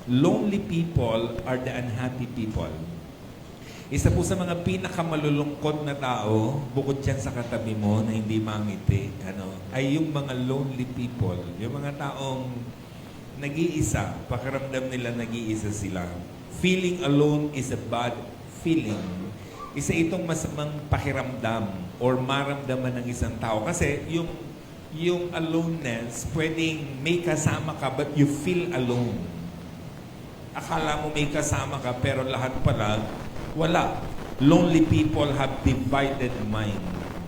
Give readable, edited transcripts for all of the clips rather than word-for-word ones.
lonely people are the unhappy people. Isa po sa mga pinakamalulungkot na tao, bukod yan sa katabi mo na hindi mangiti, ay yung mga lonely people. Yung mga taong nag-iisa, pakiramdam nila nag-iisa sila. Feeling alone is a bad feeling. Isa itong masamang pakiramdam or maramdaman ng isang tao. Kasi yung aloneness, pwedeng may kasama ka but you feel alone. Akala mo may kasama ka pero lahat pala wala. Lonely people have divided mind.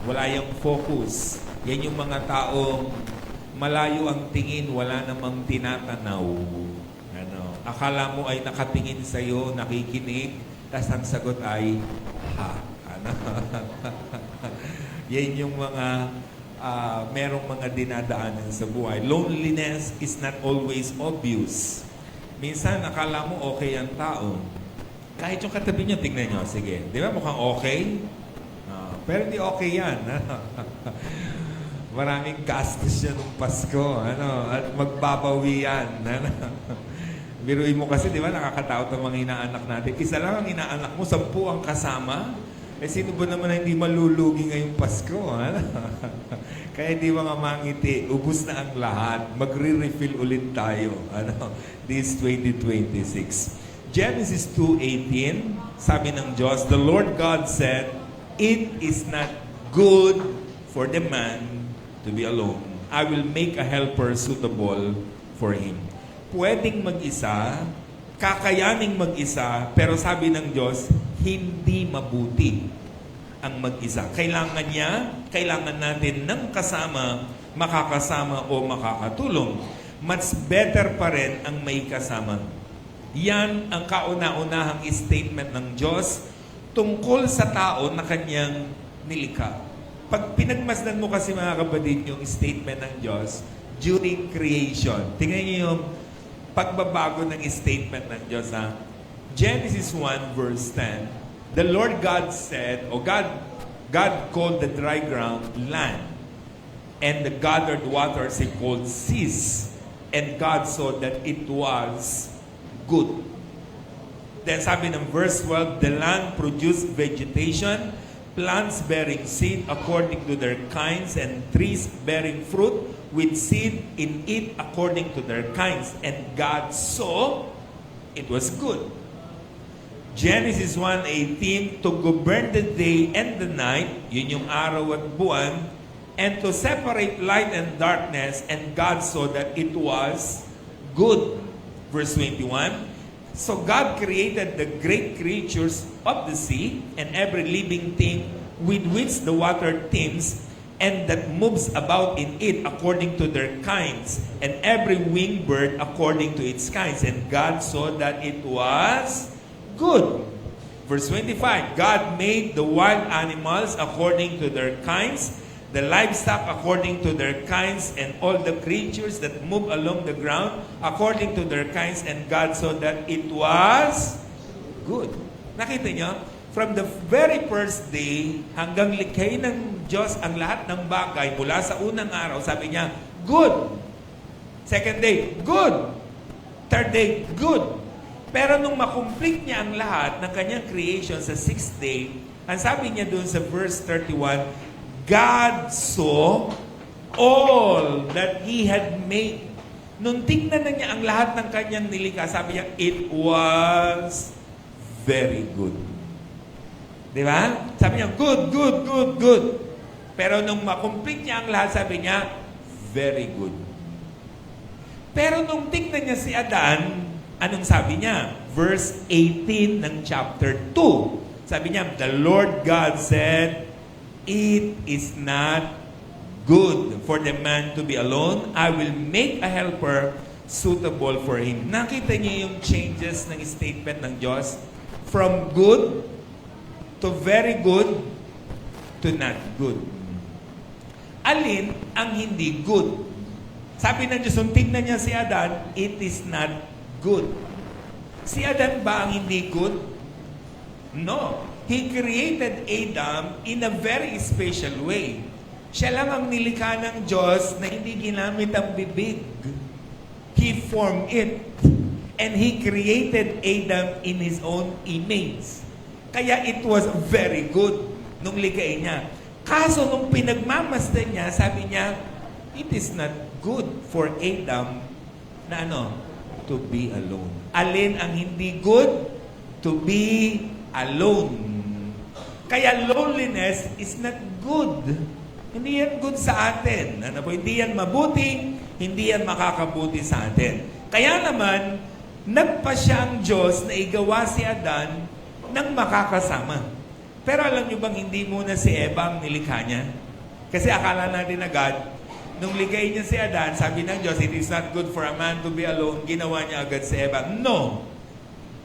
Wala yung focus. Yan yung mga taong malayo ang tingin, wala namang tinatanaw. Akala mo ay nakatingin sa'yo, nakikinig, tas ang sagot ay, ha. Yan yung mga, merong mga dinadaanan sa buhay. Loneliness is not always obvious. Minsan, akala mo okay ang tao. Kahit yung katabi niyo, tingnan niyo. Sige. Di ba mukhang okay? Pero di okay yan. Maraming gastos yan nung Pasko. At magbabawi yan. Biruin mo kasi, di ba, nakakatakot ang mga inaanak natin. Isa lang ang inaanak mo, 10 ang kasama. Sino ba naman hindi malulugi ngayong Pasko? Kaya di mga mangiti, ubus na ang lahat. Magre-refill ulit tayo. This 2026. Genesis 2:18, sabi ng Diyos, the Lord God said, it is not good for the man to be alone. I will make a helper suitable for him. Pwedeng mag-isa, kakayaning mag-isa, pero sabi ng Diyos, hindi mabuti ang mag-isa. Kailangan natin ng kasama, makakasama o makakatulong. Much better pa rin ang may kasama. Yan ang kauna-unahang statement ng Diyos tungkol sa tao na kanyang nilikha. Pag pinagmasdan mo kasi mga kapatid yung statement ng Diyos during creation, tingnan niyo yung pagbabago ng statement ng Diyos. Genesis 1 verse 10, the Lord God said, God called the dry ground land, and the gathered waters He called seas, and God saw that it was good. Then sabi ng verse 12, the land produced vegetation, plants bearing seed according to their kinds, and trees bearing fruit with seed in it according to their kinds. And God saw it was good. Genesis 1:18, to govern the day and the night, yun yung araw at buwan, and to separate light and darkness, and God saw that it was good. Verse 21, so God created the great creatures of the sea and every living thing with which the water teems and that moves about in it according to their kinds, and every winged bird according to its kinds. And God saw that it was good. Verse 25, God made the wild animals according to their kinds, the livestock according to their kinds, and all the creatures that move along the ground according to their kinds. And God saw that it was good. Nakita niyo? From the very first day, hanggang likhay ng Diyos ang lahat ng bagay, mula sa unang araw, sabi niya, good. Second day, good. Third day, good. Pero nung makomplete niya ang lahat ng kanyang creation sa sixth day, ang sabi niya doon sa verse 31, God saw all that He had made. Nung tingnan na niya ang lahat ng kanyang nilikha, sabi niya, it was very good. Di ba? Sabi niya, good, good, good, good. Pero nung makomplete niya ang lahat, sabi niya, very good. Pero nung tingnan niya si Adan, anong sabi niya? Verse 18 ng chapter 2. Sabi niya, the Lord God said, it is not good for the man to be alone. I will make a helper suitable for him. Nakita niyo yung changes ng statement ng Diyos? From good to very good to not good. Alin ang hindi good? Sabi ng Diyos, nung tingnan niya si Adan, it is not good. Si Adan ba ang hindi good? No. He created Adam in a very special way. Siya lang ang nilikha ng Diyos na hindi ginamit ang bibig. He formed it. And He created Adam in His own image. Kaya it was very good nung ligain niya. Kaso nung pinagmamasdan niya, sabi niya, it is not good for Adam na to be alone. Alin ang hindi good? To be alone. Kaya loneliness is not good. Hindi yan good sa atin. Hindi yan mabuti, hindi yan makakabuti sa atin. Kaya naman, nagpa siya ang Diyos na igawa si Adan ng makakasama. Pero alam niyo bang hindi muna si Eva ang nilikha niya? Kasi akala natin agad, nung ligay niya si Adan, sabi ng Diyos, it is not good for a man to be alone. Ginawa niya agad si Eva. No!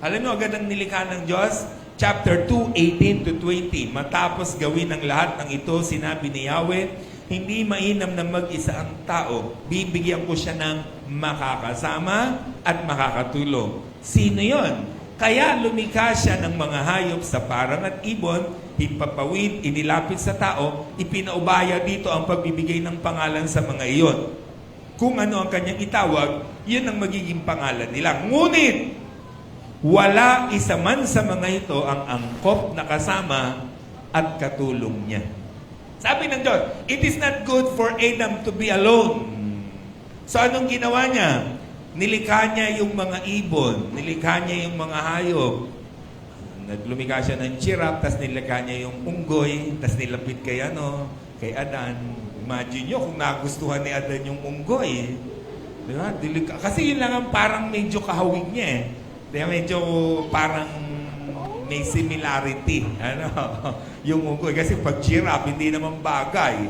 Alam niyo agad ang nilikha ng Diyos? Chapter 2, 18 to 20. Matapos gawin ang lahat ng ito, sinabi ni Yahweh, hindi mainam na mag-isa ang tao. Bibigyan ko siya ng makakasama at makakatulong. Sino yon? Kaya lumikha siya ng mga hayop sa parang at ibon, ipapawid, inilapit sa tao, ipinaubaya dito ang pagbibigay ng pangalan sa mga iyon. Kung ano ang kanyang itawag, yun ang magiging pangalan nila. Ngunit, wala isa man sa mga ito ang angkop na kasama at katulong niya. Sabi ng Diyos, it is not good for Adam to be alone. So anong ginawa niya? Nilikha niya yung mga ibon, nilikha niya yung mga hayop. Naglumikha siya ng giraffe, tas nilikha niya yung unggoy, tas nilapit kay Adan. Imagine nyo kung nagustuhan ni Adan yung unggoy. Di ba? Kasi yun lang ang parang medyo kahawig niya eh. Diba, medyo parang may similarity. Yung unggoy. Kasi pag giraffe, hindi naman bagay.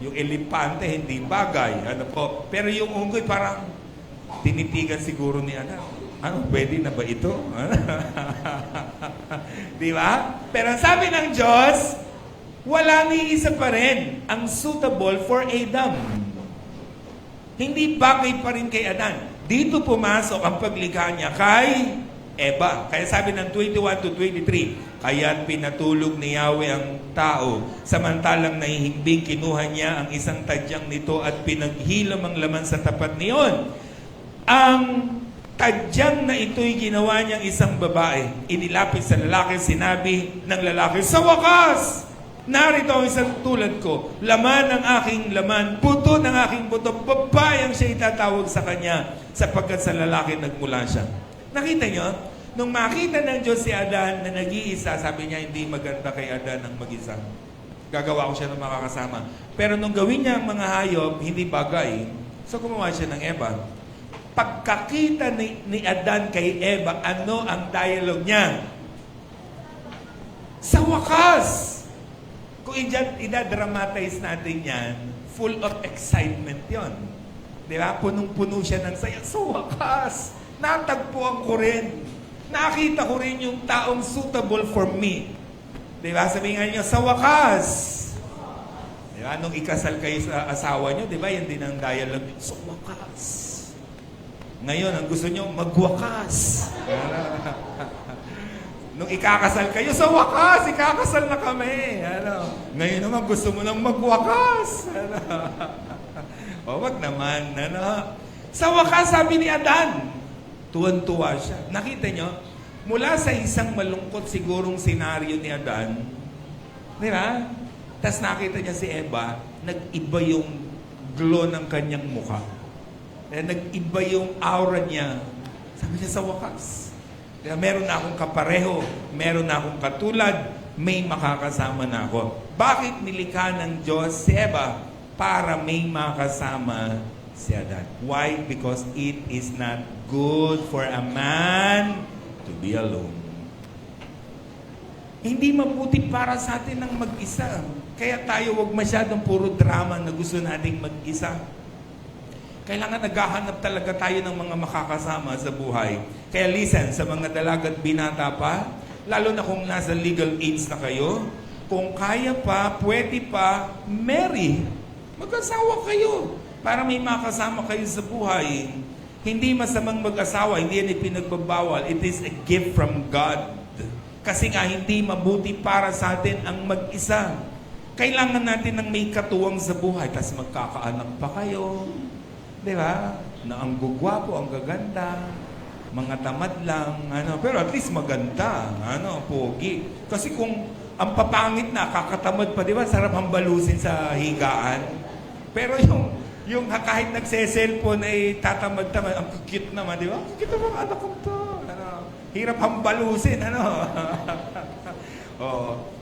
Yung elepante, hindi bagay. Pero yung unggoy, parang tinitigan siguro ni pwede na ba ito? Di ba? Pero sabi ng Diyos, wala ni isa pa rin ang suitable for Adam. Hindi bagay pa rin kay Adan. Dito pumasok ang paglikha niya kay Eva. Kaya sabi ng 21 to 23, kaya't pinatulog ni Yahweh ang tao. Samantalang nahihimbing, kinuha niya ang isang tadyang nito at pinaghilam ang laman sa tapat niyon. Ang tadyang na ito'y ginawa niyang isang babae. Inilapit sa lalaki, sinabi ng lalaki, sa wakas! Narito ang isang tulad ko, laman ng aking laman, buto ng aking buto, babae ang siya itatawag sa kanya, sapagkat sa lalaki nagmula siya. Nakita niyo? Nung makita ng Diyos si Adan na nag-iisa, sabi niya, hindi maganda kay Adan ang mag-isa. Gagawa ko siya ng makakasama. Pero nung gawin niya ang mga hayop, hindi bagay. So gumawa siya ng Eva. Pagkakita ni Adan kay Eva, ano ang dialogue niya? Sa wakas! Kung idadramatize natin yan, full of excitement yon. Di ba? Punong-puno siya ng saya. Sa wakas, natagpuan ko rin. Nakita ko rin yung taong suitable for me. Di ba? Sabihin nga niyo, sa wakas. Di ba? Nung ikasal kayo sa asawa niyo, di ba? Yan din ang dialogue. Sa wakas. Ngayon, ang gusto niyo, magwakas. Nung ikakasal kayo, sa wakas, ikakasal na kami. Ngayon naman, gusto mo nang magwakas. O, wag naman. Sa wakas, sabi ni Adan, tuwan-tuwa siya. Nakita nyo, mula sa isang malungkot sigurong senaryo ni Adan, di ba? Tapos nakita niya si Eva, nag-iba yung glow ng kanyang mukha. Nag-iba yung aura niya. Sabi niya, sa wakas. Meron na akong kapareho, meron na akong katulad, may makakasama na ako. Bakit nilikha ng Diyos si Eva? Para may makasama si Adan. Why? Because it is not good for a man to be alone. Hindi mabuti para sa atin ang mag-isa. Kaya tayo wag masyadong puro drama na gusto nating mag-isa. Kailangan naghahanap talaga tayo ng mga makakasama sa buhay. Kaya listen, sa mga dalaga at binata pa, lalo na kung nasa legal age na kayo, kung kaya pa, pwede pa, marry. Mag-asawa kayo para may makasama kayo sa buhay. Hindi masamang mag-asawa, hindi yan ipinagbabawal. It is a gift from God. Kasi nga hindi mabuti para sa atin ang mag-isa. Kailangan natin ng may katuwang sa buhay, tapos magkakaanak pa kayo. Di ba? Na ang gugwapo, ang gaganda. mga tamad lang, pero at least maganda, pogi. Kasi kung ang papangit na, kakatamad pa, di ba? Sarap hambalusin sa higaan. Pero yung kahit nagse-cellphone ay tatamad-tamad, ang cute naman, di ba? Cute naman, anak ko to. Hirap hambalusin, oh.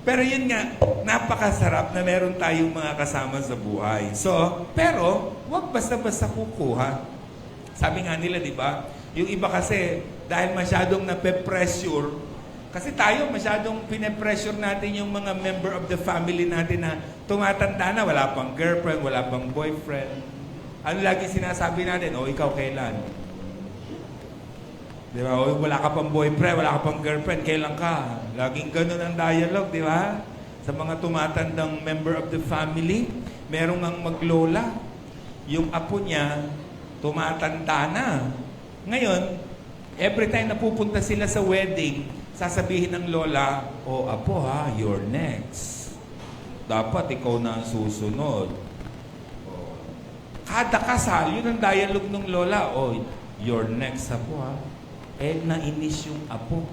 Pero yun nga, napakasarap na meron tayong mga kasama sa buhay. Pero, wag basta-basta kukuha. Sabi nga nila, di ba? Yung iba kasi, dahil masyadong nape-pressure, kasi tayo masyadong pine-pressure natin yung mga member of the family natin na tumatanda na, wala pang girlfriend, wala pang boyfriend. Ano lagi sinasabi natin? Ikaw kailan? Di ba? Wala ka pang boyfriend, wala ka pang girlfriend, kailan ka? Laging ganun ang dialogue, di ba? Sa mga tumatandang member of the family, merong ang maglola. Yung apo niya, tumatanda na. Ngayon, every time na pupunta sila sa wedding, sasabihin ng lola, apo ha, you're next. Dapat ikaw na ang susunod. Kada kasal, yun ang dialogue ng lola. You're next, apo ha. Nainis yung apo.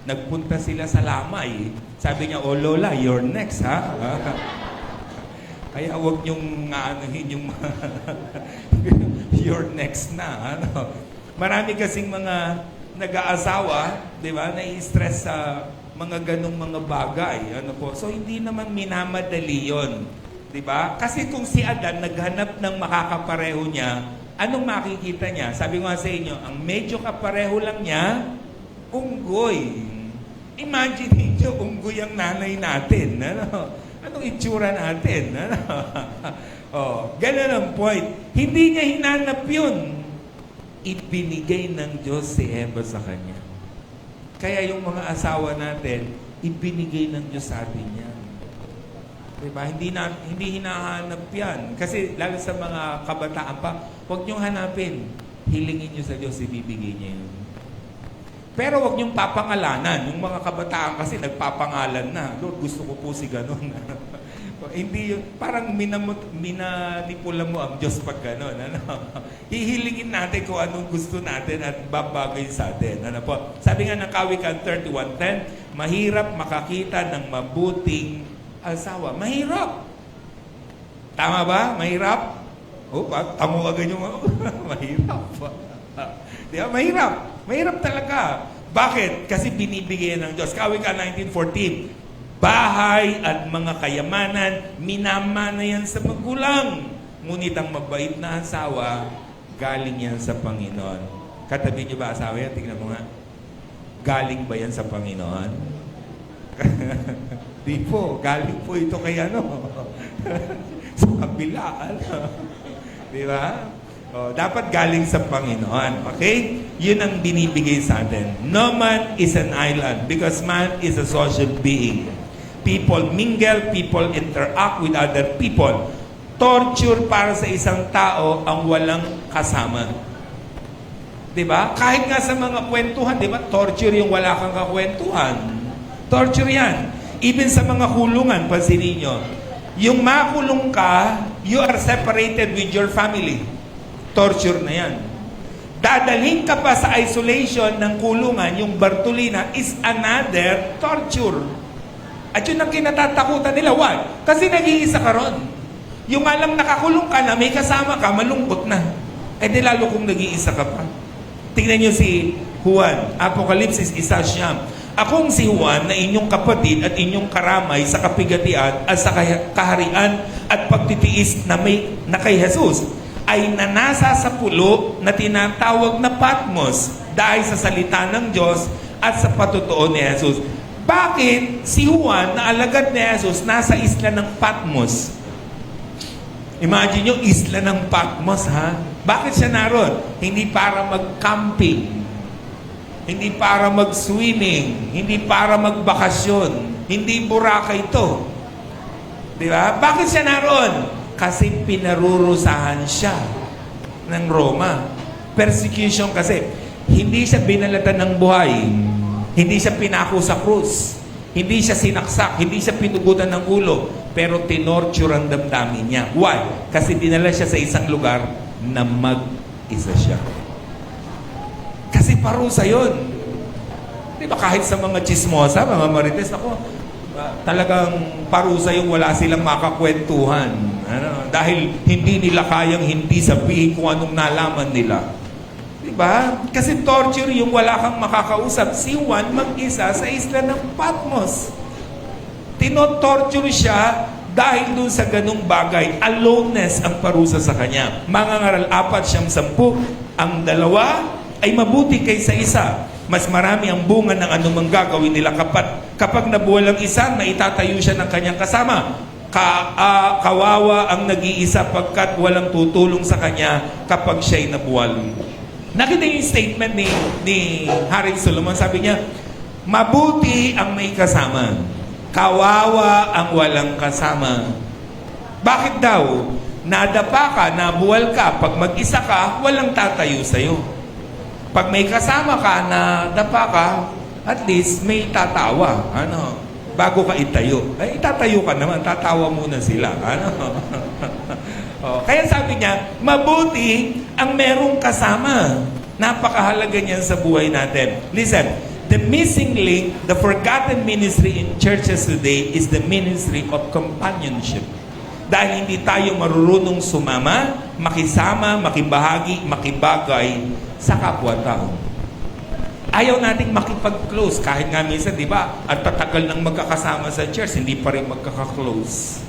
Nagpunta sila sa lamay. Sabi niya, lola, you're next ha. Kaya huwag niyong anuhin yung you're next na. Marami kasing mga nag-aasawa, di ba, nai-stress sa mga ganong mga bagay. So, hindi naman minamadali yun. Di ba? Kasi kung si Adan naghanap ng makakapareho niya, anong makikita niya? Sabi ko nga sa inyo, ang medyo kapareho lang niya, unggoy. Imagine niyo, unggoy ang nanay natin. Anong itsura natin? Ganun ang point. Hindi niya hinanap yun. Ibinigay ng Diyos si Eva sa kanya. Kaya yung mga asawa natin, ibinigay ng Diyos sa atin yan. Diba? Hindi hinahanap yan. Kasi lalo sa mga kabataan pa, huwag niyong hanapin. Hilingin niyo sa Diyos, ibibigay niya yun. Pero huwag niyong papangalanan. Yung mga kabataan kasi nagpapangalan na. Lord, gusto ko po si ganon. Hindi yun, parang minanipula mo ang Diyos pag gano'n. Hihilingin natin kung anong gusto natin at babagay sa atin. Sabi nga ng Kawikaan 31:10, mahirap makakita ng mabuting asawa. Mahirap. Tama ba? Mahirap? Tamo agad yung mahirap. Diba? Mahirap. Mahirap talaga. Bakit? Kasi binibigyan ng Diyos. Kawikaan 19:14, bahay at mga kayamanan, minamana yan sa magulang. Ngunit ang mabait na asawa, galing yan sa Panginoon. Katabi niyo ba asawa yan? Tingnan mo nga. Galing ba yan sa Panginoon? Di po. Galing po ito kay sa kabila. Di ba? Dapat galing sa Panginoon. Okay? Yun ang binibigay sa atin. No man is an island because man is a social being. People mingle, people interact with other people. Torture para sa isang tao ang walang kasama. Diba? Kahit nga sa mga kwentuhan, diba? Torture yung wala kang kakwentuhan. Torture yan. Even sa mga kulungan, pansinin nyo. Yung makulong ka, you are separated with your family. Torture na yan. Dadalhin ka pa sa isolation ng kulungan, yung Bartolina, is another torture. At yun ang kinatatakutan nila. Why? Kasi nag-iisa ka ron. Yung alam nakakulong ka na, may kasama ka, malungkot na. Di lalo kung nag-iisa ka pa. Tingnan nyo si Juan. Apokalipsis 1:9. Akong si Juan na inyong kapatid at inyong karamay sa kapigatian at sa kaharian at pagtitiis na kay Jesus ay nanasa sa pulo na tinatawag na Patmos dahil sa salita ng Diyos at sa patutuo ni Jesus. Bakit si Juan na alagad ni Jesus nasa isla ng Patmos? Imagine nyo, isla ng Patmos, ha? Bakit siya naroon? Hindi para mag-camping, hindi para mag-swimming, hindi para magbakasyon, hindi Boracay ito. Di ba? Bakit siya naroon? Kasi pinarurusahan siya ng Roma. Persecution kasi. Hindi siya binalatan ng buhay. Hindi siya pinako sa krus. Hindi siya sinaksak. Hindi siya pinugutan ng ulo. Pero tinorture ang damdamin niya. Why? Kasi dinala siya sa isang lugar na mag-isa siya. Kasi parusa yun. Di ba kahit sa mga chismosa, mga marites, ako, talagang parusa yung wala silang makakwentuhan. Dahil hindi nila kayang hindi sabihin kung anong nalaman nila. Di ba? Kasi torture yung wala kang makakausap. Si Juan mag-isa sa isla ng Patmos. Tinotorture siya dahil dun sa ganung bagay. Aloneness ang parusa sa kanya. Mangangaral 4-10. Ang dalawa ay mabuti kaysa isa. Mas marami ang bunga ng anumang gagawin nila kapag nabuwal ang isa, maitatayo siya ng kanyang kasama. Kawawa ang nag-iisa pagkat walang tutulong sa kanya kapag siya'y nabuwal. Nakita yung statement ni Haring Solomon. Sabi niya, mabuti ang may kasama. Kawawa ang walang kasama. Bakit daw? Nadapa ka, nabuwal ka. Pag mag-isa ka, walang tatayo sa'yo. Pag may kasama ka na dapa ka, at least may tatawa. Bago ka itayo. Ay, itatayo ka naman, tatawa muna sila. Kaya sabi niya, mabuti ang merong kasama. Napakahalaga niyan sa buhay natin. Listen, the missing link, the forgotten ministry in churches today is the ministry of companionship. Dahil hindi tayo marunong sumama, makisama, makibahagi, makibagay sa kapwa-tao. Ayaw nating makipag-close. Kahit nga minsan, di ba, at tatagal nang magkakasama sa church, hindi pa rin magkaka-close.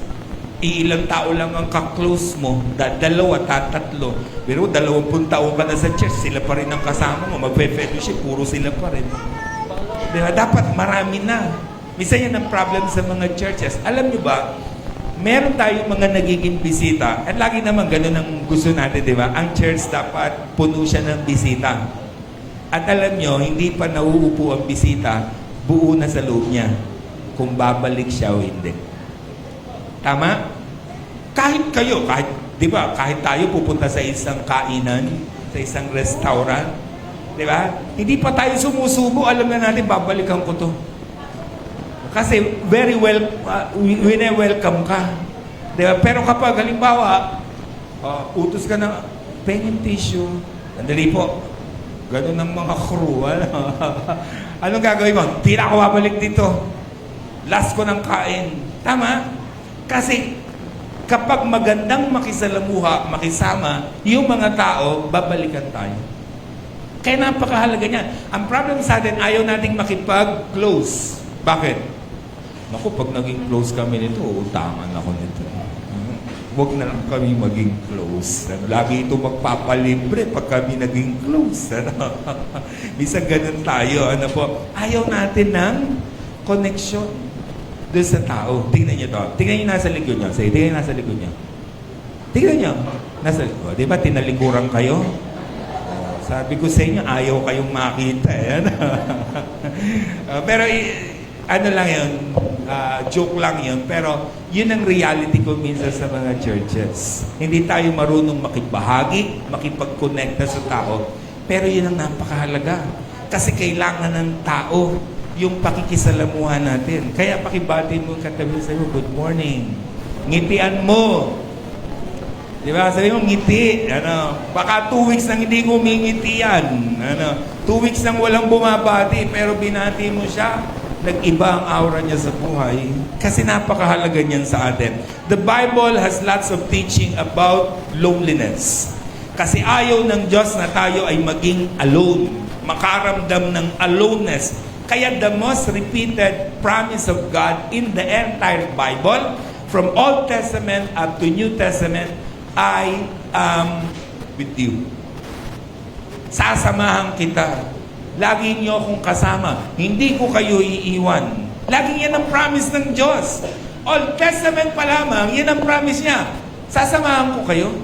Iilang tao lang ang ka-close mo, dalawa, tatlo. Pero 20 taon ka na sa church, sila pa rin ang kasama mo. Magpe-fellowship, puro sila pa rin. Di ba? Dapat marami na. Minsan yan ang problem sa mga churches. Alam nyo ba, meron tayong mga nagiging bisita. At lagi naman ganun ang gusto natin, di ba? Ang church dapat puno siya ng bisita. At alam nyo, hindi pa nauupo ang bisita, buo na sa loob niya. Kung babalik siya o hindi. Tama? Kahit kayo, di ba? Kahit tayo pupunta sa isang kainan, sa isang restaurant, di ba? Hindi pa tayo sumusubo, alam na natin, babalikan ko to. Kasi very well, wine-welcome ka. Diba? Pero kapag halimbawa, utos ka ng pengen tissue, andali po, ganun ang mga crew. Anong gagawin mo? Hindi na ako babalik dito. Last ko ng kain. Tama? Kasi kapag magandang makisalamuha, makisama, yung mga tao, babalikan tayo. Kaya napakahalaga niyan. Ang problem sa atin, ayaw nating makipag-close. Bakit? Naku, pag naging close kami nito, utangan ako nito. Huwag na lang kami maging close. Lagi ito magpapalibre pag kami naging close. Bisa ganun tayo. Ayaw natin ng connection doon sa tao. Tingnan niyo to. Tingnan niyo nasa likod niyo. Sige, tingnan niyo nasa likod niyo. Tingnan niyo. Nasa likod. Di ba tinalikuran kayo? Sabi ko sa inyo, ayaw kayong makita. Pero ano lang yun, joke lang yun, pero yun ang reality ko minsan sa mga churches. Hindi tayo marunong makibahagi, makipag-connect sa tao, pero yun ang napakahalaga. Kasi kailangan ng tao yung pakikisalamuhan natin. Kaya pakibati mo katabi sa'yo, good morning. Ngitian mo. Di ba? Sabi mo, ngiti. Baka 2 weeks nang hindi ngumingiti yan. 2 weeks nang walang bumabati, pero binati mo siya. Nag-iba ang aura niya sa buhay kasi napakahalaga niyan sa atin. The Bible has lots of teaching about loneliness. Kasi ayaw ng Diyos na tayo ay maging alone, makaramdam ng aloneness. Kaya the most repeated promise of God in the entire Bible, from Old Testament up to New Testament, I am with you. Sasamahan kita. Lagi niyo akong kasama. Hindi ko kayo iiwan. Laging yan ang promise ng Diyos. Old Testament pa lamang, yan ang promise niya. Sasamahan ko kayo.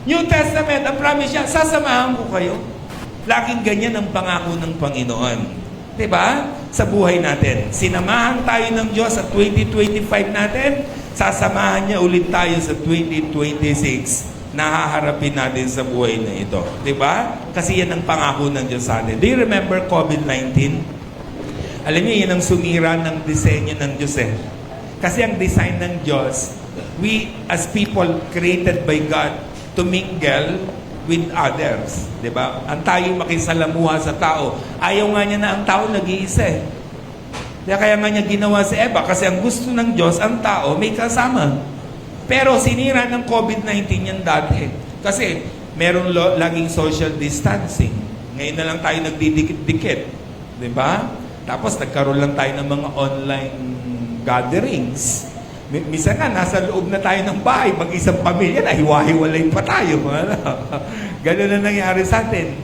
New Testament, ang promise niya, sasamahan ko kayo. Laging ganyan ang pangako ng Panginoon. Diba? Sa buhay natin. Sinamahan tayo ng Diyos sa 2025 natin, sasamahan niya ulit tayo sa 2026. Nahaharapin natin sa buhay na ito. Diba? Kasi yan ang pangako ng Diyos sa atin. Do you remember COVID-19? Alam niyo, yan ang sumira ng disenyo ng Diyos eh. Kasi ang design ng Diyos, we as people created by God to mingle, with others. Diba? Ang tayo makisalamuha sa tao. Ayaw nga niya na ang tao nag-iisa eh. Kaya nga niya ginawa si Eva kasi ang gusto ng Diyos, ang tao may kasama. Pero sinira ng COVID-19 yan dati. Kasi meron laging social distancing. Ngayon na lang tayo nagdidikit-dikit. Diba? Tapos nagkaroon lang tayo ng mga online gatherings. Minsan nga, nasa loob na tayo ng bahay, mag-isang pamilya na, hiwa-hiwalay pa tayo. Ganun na nangyari sa atin.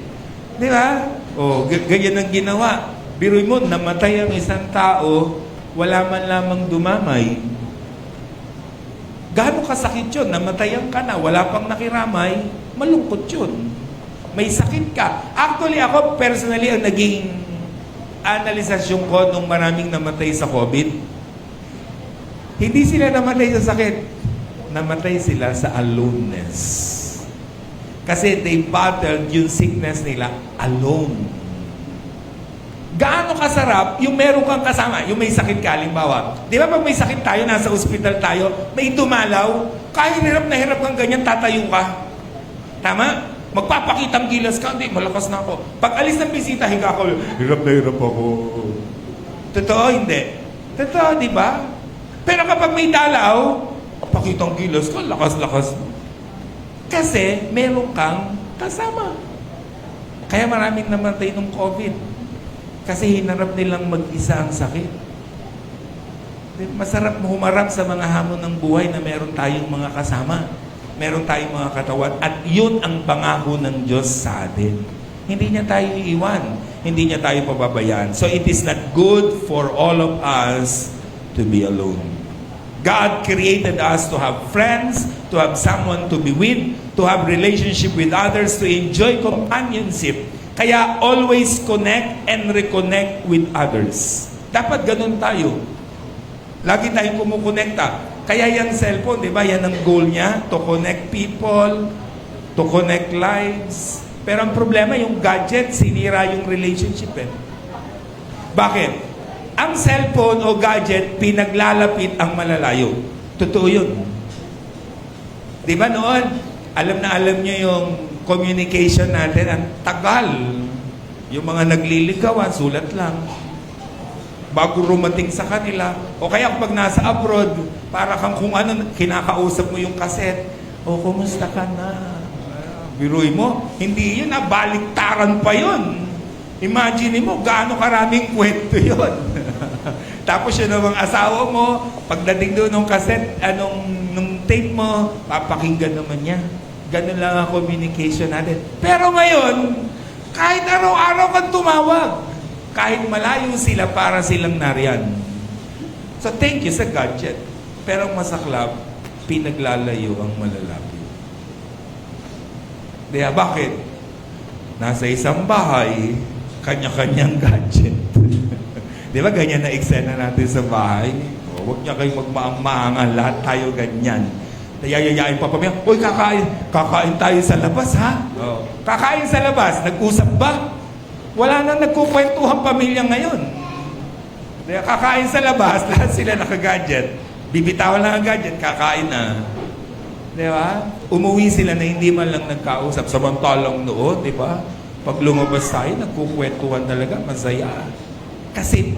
Di ba? O, ganyan ang ginawa. Biruin mo, namatay ang isang tao, wala man lamang dumamay. Gaano kasakit yun? Namatayan ka na, wala pang nakiramay, malungkot yun. May sakit ka. Actually, ako personally, ang naging analisasyon ko nung maraming namatay sa COVID, hindi sila namatay sa sakit. Namatay sila sa aloneness. Kasi they battled yung sickness nila alone. Gaano kasarap yung meron kang kasama, yung may sakit ka, halimbawa. Di ba pag may sakit tayo, nasa ospital tayo, may dumalaw, kahit hirap na hirap kang ganyan, tatayo ka. Tama? Magpapakitang gilas ka, hindi, malakas na ako. Pag alis ng bisita, higa ako, hirap na hirap ako. Totoo, hindi? Totoo, di ba? Pero kapag may dalaw, pakitang gilas ka, lakas-lakas. Kasi meron kang kasama. Kaya maraming namatay ng COVID. Kasi hinarap nilang mag-isa ang sakit. Masarap humarap sa mga hamon ng buhay na meron tayong mga kasama. Meron tayong mga katawan. At yun ang pangako ng Diyos sa atin. Hindi niya tayo iiwan. Hindi niya tayo pababayaan. So it is not good for all of us to be alone. God created us to have friends, to have someone to be with, to have relationship with others, to enjoy companionship. Kaya always connect and reconnect with others. Dapat ganun tayo. Lagi tayong kumukonekta. Kaya yung cellphone, di ba, yan ang goal niya, to connect people, to connect lives. Pero ang problema, yung gadget, sinira yung relationship eh. Bakit? Ang cellphone o gadget, pinaglalapit ang malalayo. Totoo yun. Di ba noon, alam na alam nyo yung communication natin, ang tagal. Yung mga nagliligawan, sulat lang. Bago rumating sa kanila. O kaya pag nasa abroad, para kang kung ano, kinakausap mo yung kaset. O, kumusta ka na? Biruin mo, hindi yun, baliktaran pa yun. Imagine mo, gaano karaming kwento yun. Tapos yun namang asawa mo, pagdating doon ng kaset, nung tape mo, papakinggan naman niya. Ganun lang ang communication natin. Pero ngayon, kahit araw-araw kang tumawag, kahit malayo sila, para silang nariyan. So thank you sa gadget. Pero ang masaklap, pinaglalayo ang malalapit. Kaya bakit? Nasa isang bahay, kanya-kanyang gadget. Di ba ganyan na eksena natin sa bahay? O, huwag niya kayong magmaang-maangan, lahat tayo ganyan. Yayayain pa pamilya, uy, kakain tayo sa labas, ha? Oh. Kakain sa labas, nag-usap ba? Wala nang nagkukwentuhan pamilya ngayon. Kaya kakain sa labas, lahat sila naka-gadget. Bibitawan lang ang gadget, kakain na. Di ba? Umuwi sila na hindi man lang nagkausap. Samantalang noon, di ba? Pag lumabas tayo, nagkukwentuhan talaga, masaya. Kasi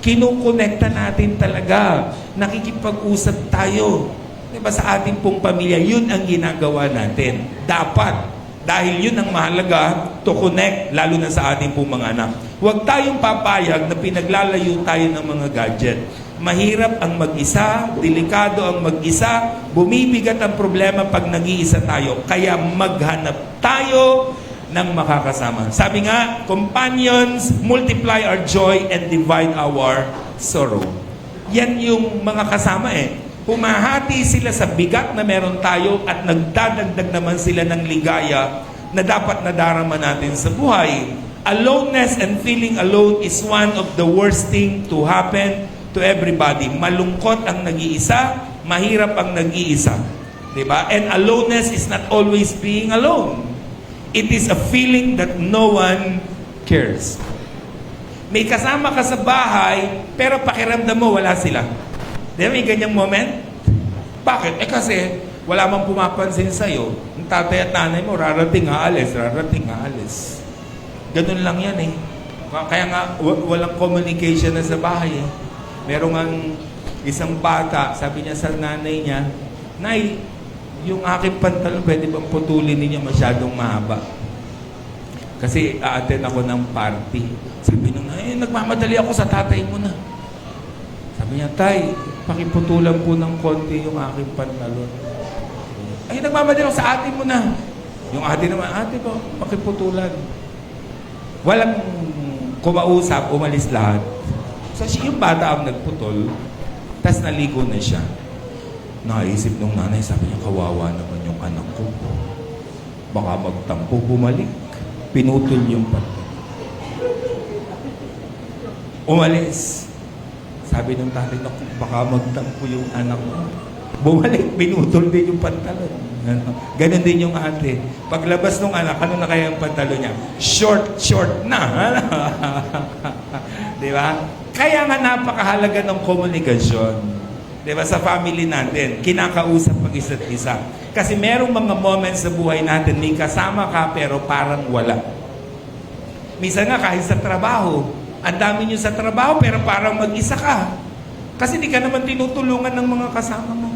kinukonekta natin talaga. Nakikipag-usap tayo. Diba, sa ating pong pamilya, yun ang ginagawa natin. Dapat. Dahil yun ang mahalaga to connect, lalo na sa ating pong mga anak. Huwag tayong papayag na pinaglalayo tayo ng mga gadget. Mahirap ang mag-isa, delikado ang mag-isa, bumibigat ang problema pag nag-iisa tayo. Kaya maghanap tayo ng makakasama. Sabi nga, companions multiply our joy and divide our sorrow. Yan yung mga kasama eh. Humahati sila sa bigat na meron tayo at nagdadagdag naman sila ng ligaya na dapat nadarama natin sa buhay. Aloneness and feeling alone is one of the worst thing to happen to everybody. Malungkot ang nag-iisa, mahirap ang nag-iisa. Diba? And aloneness is not always being alone. It is a feeling that no one cares. May kasama ka sa bahay, pero pakiramdam mo wala sila. Di ba may ganyang moment? Bakit? Kasi wala mang pumapansin sa'yo. tatay at nanay mo, rarating, aalis. Ganun lang yan eh. Kaya nga, walang communication na sa bahay eh. Meron nga isang bata, sabi niya sa nanay niya, Nay, yung aking pantalon, pwede bang putulin ninyo, masyadong mahaba? Kasi a-attend ako ng party. Sabi nung, nagmamadali ako sa tatay mo na. Sabi niya, Tay, pakiputulan po ng konti yung aking pantalon. Ay, nagmamadali ako sa ate mo na. Yung ate naman, ate po, pakiputulan. Walang kumausap, umalis lahat. So, yung bata ang nagputol, tas naligo na siya. Naisip nung nanay, sabi niya, kawawa naman yung anak ko. Baka magtampo, bumalik. Pinutol yung pantalon. Umalis. Sabi ng tatay, baka magtampo yung anak mo. Bumalik, pinutol din yung pantalon. Ganon din yung ate. Paglabas ng anak, ano na kaya yung pantalon niya? Short na. Di ba? Kaya nga napakahalaga ng komunikasyon. Di ba? Sa family natin, kinakausap mag isa't isa. Kasi merong mga moments sa buhay natin, may kasama ka pero parang wala. Minsan nga kahit sa trabaho, ang dami nyo sa trabaho pero parang mag-isa ka. Kasi di ka naman tinutulungan ng mga kasama mo.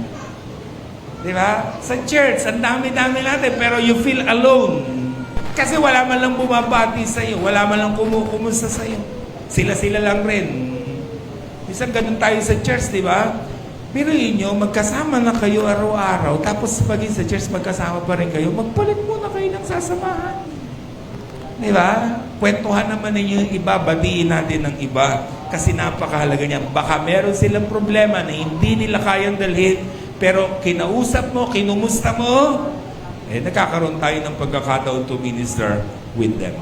Di ba? Sa church, ang dami-dami natin pero you feel alone. Kasi wala man lang bumabati sa'yo, wala man lang kumukumusta sa'yo. Sila-sila lang rin. Minsan ganun tayo sa church, di ba? Pero yun magkasama na kayo araw-araw, tapos pagin sa church, magkasama pa rin kayo, magpalit muna kayo ng sasamahan. Di ba? Kwentuhan naman ninyo yung iba, batiin natin ng iba. Kasi napakahalaga niya. Baka meron silang problema na hindi nila kayang dalhin, pero kinausap mo, kinumusta mo, nagkakaroon tayo ng pagkakataon to minister with them.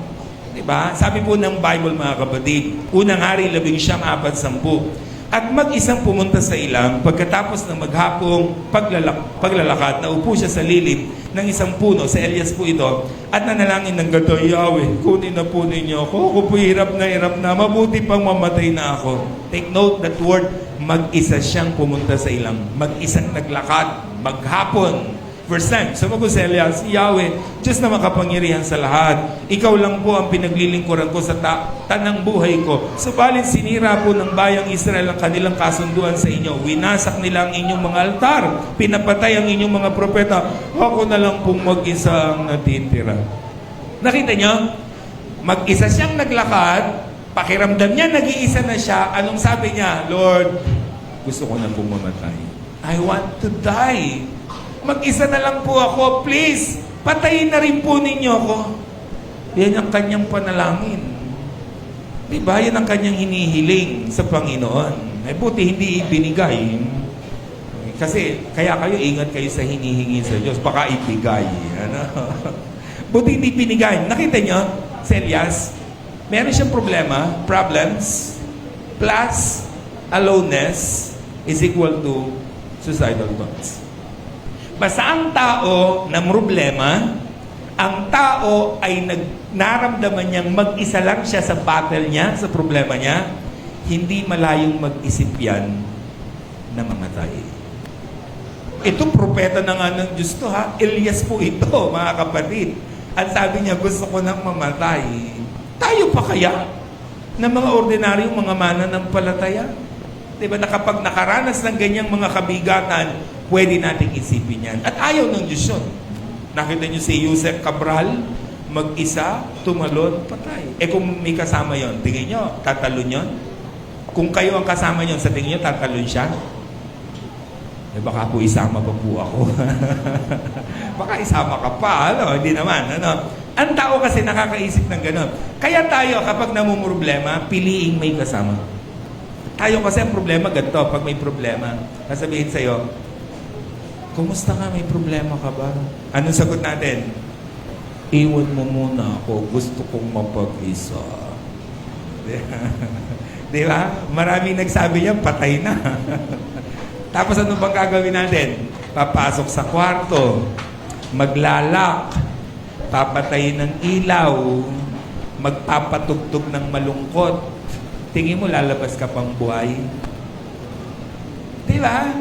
Diba? Sabi po ng Bible, mga kapatid, unang hari, 11:4. At mag-isang pumunta sa ilang, pagkatapos ng maghapong paglalakad, naupo siya sa lilim ng isang puno, sa Elias po ito, at nanalangin ng ganito, Yahweh, kunin na po ninyo ako. Ako po hirap na, mabuti pang mamatay na ako. Take note that word, mag-isa siyang pumunta sa ilang. Mag-isang naglakad, maghapon. Verse 9, sumagot si Elias, Yahweh, Diyos na makapangyarihan sa lahat, ikaw lang po ang pinaglilingkuran ko sa tanang buhay ko. Subalit sinira po ng bayang Israel ang kanilang kasunduan sa inyo. Winasak nila ang inyong mga altar. Pinapatay ang inyong mga propeta. Ako na lang pong mag-isa ang natitira. Nakita niyo? Mag-isa siyang naglakad. Pakiramdam niya, nag-iisa na siya. Anong sabi niya? Lord, gusto ko na pong mamatay. I want to die. Mag-isa na lang po ako, please. Patayin na rin po ninyo ako. Yan ang kanyang panalangin. Diba? Yan ang kanyang hinihiling sa Panginoon. Buti hindi ibinigay. Kasi, kaya kayo, ingat kayo sa hinihingi sa Diyos. Baka ibigay. Ano? Buti hindi binigay. Nakita nyo, si Elias, meron siyang problems, plus aloneness is equal to suicidal thoughts. Basta ang tao na problema, ang tao ay naramdaman niyang mag-isa lang siya sa battle niya, sa problema niya, hindi malayong mag-isip yan na mamatay. Itong propeta na nga ng Diyos to ha, Elias po ito, mga kapatid. At sabi niya, gusto ko nang mamatay. Tayo pa kaya na mga ordinaryong mga mananampalataya? Diba na kapag nakaranas ng ganyang mga kabigatan, pwede nating isipin yan. At ayaw ng Diyos yun. Nakita niyo si Joseph Cabral, mag-isa, tumalon, patay. Kung may kasama yon, tingin niyo, tatalon yon? Kung kayo ang kasama yon, sa tingin niyo, tatalon siya? Baka po isama pa po ako. Baka isama ka pa, ano? Hindi naman, ano? Ang tao kasi nakakaisip ng gano'n. Kaya tayo, kapag namumroblema, piliing may kasama. Tayo kasi ang problema ganito, pag may problema, sasabihin sa'yo, kumusta ka? May problema ka ba? Anong sagot natin? Iwan mo muna ako. Gusto kong mapag-isa. Di ba? Maraming nagsabi niya, patay na. Tapos ano bang gagawin natin? Papasok sa kwarto, maglalak, papatayin ng ilaw, magpapatugtog ng malungkot. Tingin mo, lalabas ka pang buhay? Di ba?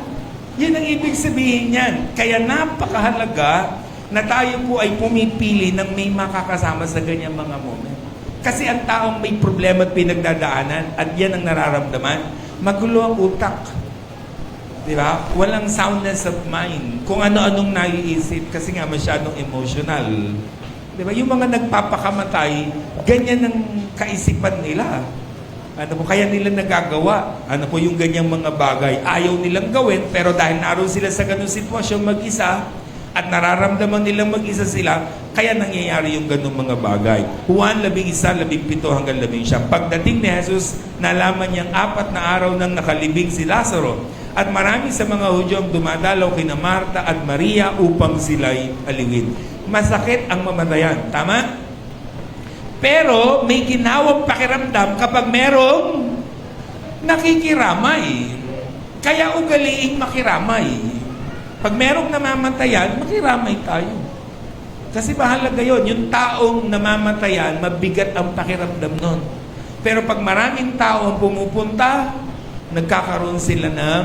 Yun ang ibig sabihin yan. Kaya napakahalaga na tayo po ay pumipili ng may makakasama sa ganyang mga moment. Kasi ang taong may problema at pinagdadaanan at yan ang nararamdaman, magulo ang utak. Di ba? Walang soundness of mind. Kung ano-anong naiisip kasi nga masyadong emotional. Di ba? Yung mga nagpapakamatay, ganyan ang kaisipan nila. Ano po, kaya nila nagagawa. Ano po yung ganyang mga bagay. Ayaw nilang gawin, pero dahil naroon sila sa ganung sitwasyon mag-isa, at nararamdaman nilang mag-isa sila, kaya nangyayari yung ganung mga bagay. Juan 11:17 hanggang 19. Pagdating ni Jesus, nalaman niyang 4 na araw nang nakalibing si Lazaro. At marami sa mga Hudyo ang dumadalaw kina Marta at Maria upang sila'y aliwin. Masakit ang mamatayan. Tama? Pero may ginawang pakiramdam kapag merong nakikiramay. Kaya ugaliing makiramay. Pag merong namamatayan, makiramay tayo. Kasi mahalaga yun. Yung taong namamatayan, mabigat ang pakiramdam nun. Pero pag maraming tao ang pumupunta, nagkakaroon sila ng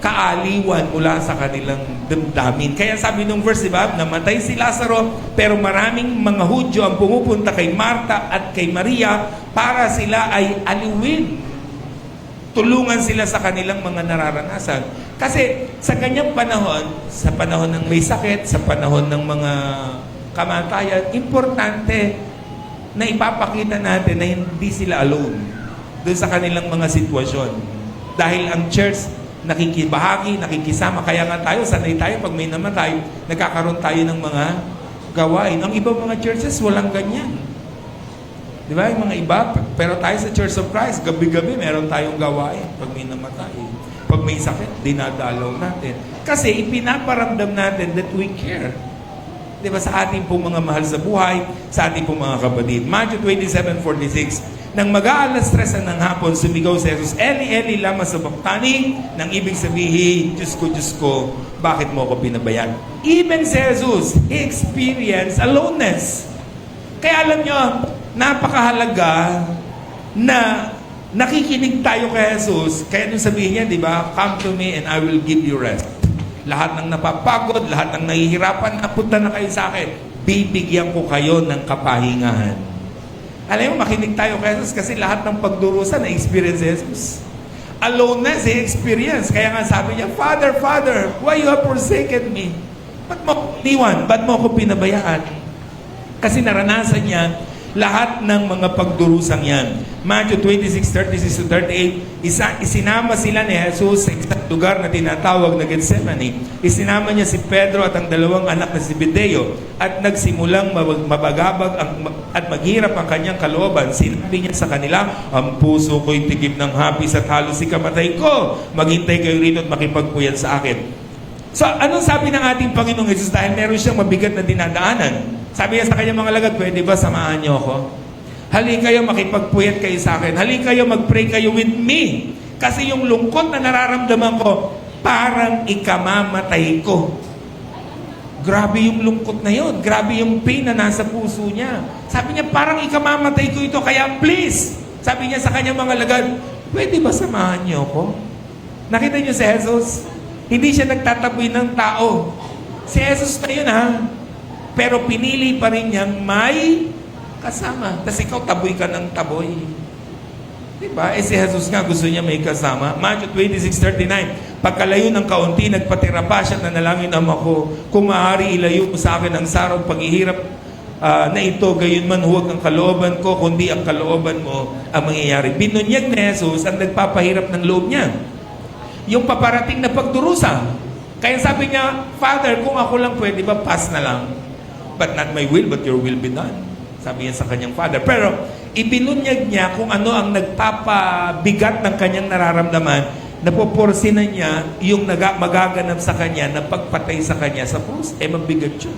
kaaliwan mula sa kanilang damdamin. Kaya sabi nung verse, diba, namatay si Lazaro, pero maraming mga Hudyo ang pumupunta kay Marta at kay Maria para sila ay aliwin. Tulungan sila sa kanilang mga nararanasan. Kasi sa ganyang panahon, sa panahon ng may sakit, sa panahon ng mga kamatayan, importante na ipapakita natin na hindi sila alone doon sa kanilang mga sitwasyon. Dahil ang church, nakikibahagi, nakikisama. Kaya nga tayo, sanay tayo, pag may namatay, nagkakaroon tayo ng mga gawain. Ang ibang mga churches, walang ganyan. Di ba? Yung mga iba, pero tayo sa Church of Christ, gabi-gabi meron tayong gawain pag may namatay. Pag may sakit, dinadalaw natin. Kasi ipinaparamdam natin that we care. Di ba? Sa ating pong mga mahal sa buhay, sa ating pong mga kapatid. Matthew 27:46. Nang mag-aalas 3 ng hapon, sumigaw si Jesus, Eli, Eli, lama sabachthani, nang ibig sabihin, Diyos ko, bakit mo ako pinabayaan? Even si Jesus, he experienced aloneness. Kaya alam nyo, napakahalaga na nakikinig tayo kay Jesus. Kaya nung sabihin niya, di ba, come to me and I will give you rest. Lahat ng napapagod, lahat ng nahihirapan, napunta na kayo sa akin. Bibigyan ko kayo ng kapahingahan. Alam mo, makinig tayo kay Jesus kasi lahat ng pagdurusa na-experience Jesus. Aloneness, experience. Kaya nga sabi niya, Father, Father, why you have forsaken me? Ba't mo ako iniwan? Ba't mo ako pinabayaan? Kasi naranasan niya lahat ng mga pagdurusang yan. Matthew 26:36-38, isinama sila ni Jesus sa isang lugar na tinatawag na Gethsemane. Isinama niya si Pedro at ang dalawang anak na si Zebedeo at nagsimulang mabagabag at maghirap ang kanyang kalooban. Sinabi niya sa kanila, ang puso ko'y tigib ng hapis at halos ikamatay ko. Maghintay kayo rito at makipagpuyat sa akin. So, anong sabi ng ating Panginoong Jesus dahil meron siyang mabigat na dinadaanan? Sabi niya sa kanyang mga lagad, pwede ba samahan niyo ako? Halika kayo, makipagpuyat kayo sa akin. Halika kayo, mag-pray kayo with me. Kasi yung lungkot na nararamdaman ko, parang ikamamatay ko. Grabe yung lungkot na yun. Grabe yung pain na nasa puso niya. Sabi niya, parang ikamamatay ko ito, kaya please. Sabi niya sa kanyang mga lagad, pwede ba samahan niyo ako? Nakita niyo si Jesus? Hindi siya nagtataboy ng tao. Si Jesus na yun, ha? Pero pinili pa rin niyang may kasama. Tapos ikaw, taboy ka ng taboy. Diba? Si Jesus nga gusto niya may kasama. Matthew 26:39. Pagkalayo ng kaunti, nagpatira pa siya na nalangin Ama ko. Kung maaari, ilayo mo sa akin ang sarong paghihirap na ito, gayon man huwag ang kalooban ko, kundi ang kalooban mo ang mangyayari. Binunyag ni Jesus ang nagpapahirap ng loob niya. Yung paparating na pagdurusa. Kaya sabi niya, Father, kung ako lang pwede ba, pass na lang. But not my will, but your will be done. Sabi niya sa kanyang Father. Pero, ibinunyag niya kung ano ang nagpapabigat ng kanyang nararamdaman, napoporsinan niya yung magaganap sa kanya na pagpatay sa kanya sa krus. Mabigat yun.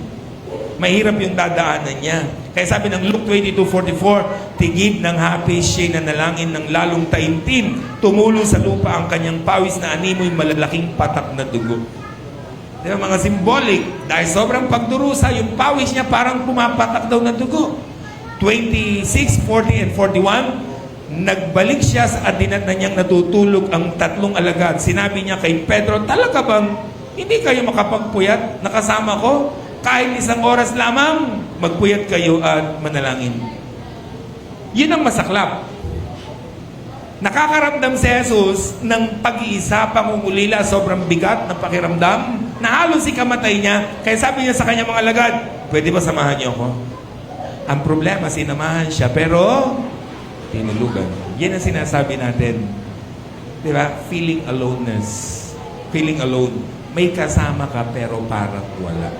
Mahirap yung dadaanan niya. Kaya sabi ng Luke 22:44, tigib ng hapis siya na nalangin ng lalong taimtim. Tumulo sa lupa ang kanyang pawis na animoy malalaking patak na dugo. Diba, mga symbolic, dahil sobrang pagdurusa, yung pawis niya parang pumapatak daw na dugo. 26:40 and 41, nagbalik siya sa adinat na niyang natutulog ang tatlong alagad. Sinabi niya kay Pedro, talaga bang hindi kayo makapagpuyat? Nakasama ko? Kahit 1 oras lamang, magpuyat kayo at manalangin. Yun ang masaklap. Nakakaramdam si Jesus ng pag-iisa, pangungulila, sobrang bigat ng pakiramdam, na halos ikamatay niya. Kaya sabi niya sa kanyang mga alagad, pwede ba samahan niyo ako? Ang problema, sinamahan siya, pero tinulugan. Yan ang sinasabi natin. Di ba? Feeling aloneness. Feeling alone. May kasama ka, pero parang wala.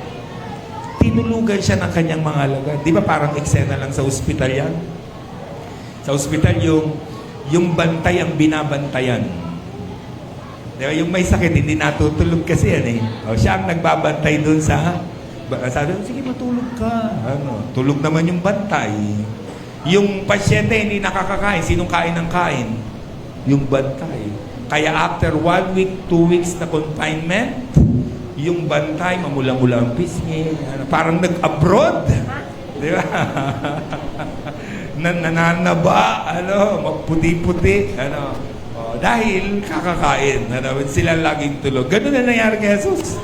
Tinulugan siya ng kanyang mga alagad. Di ba parang eksena lang sa ospital yan? Sa ospital, yung bantay ang binabantayan. Diba? Yung may sakit, hindi natutulog kasi yan eh. O, siya ang nagbabantay dun sa... Sabi, sige matulog ka. Tulog naman yung bantay. Yung pasyente hindi nakakakain. Sinong kain ng kain? Yung bantay. Kaya after 1 week, 2 weeks na confinement, yung bantay, mamula-mula ang pisngi. Parang nag-abroad. Di ba? Nananaba, magputi-puti, dahil kakakain, sila laging tulog. Ganun na nangyari kay Jesus.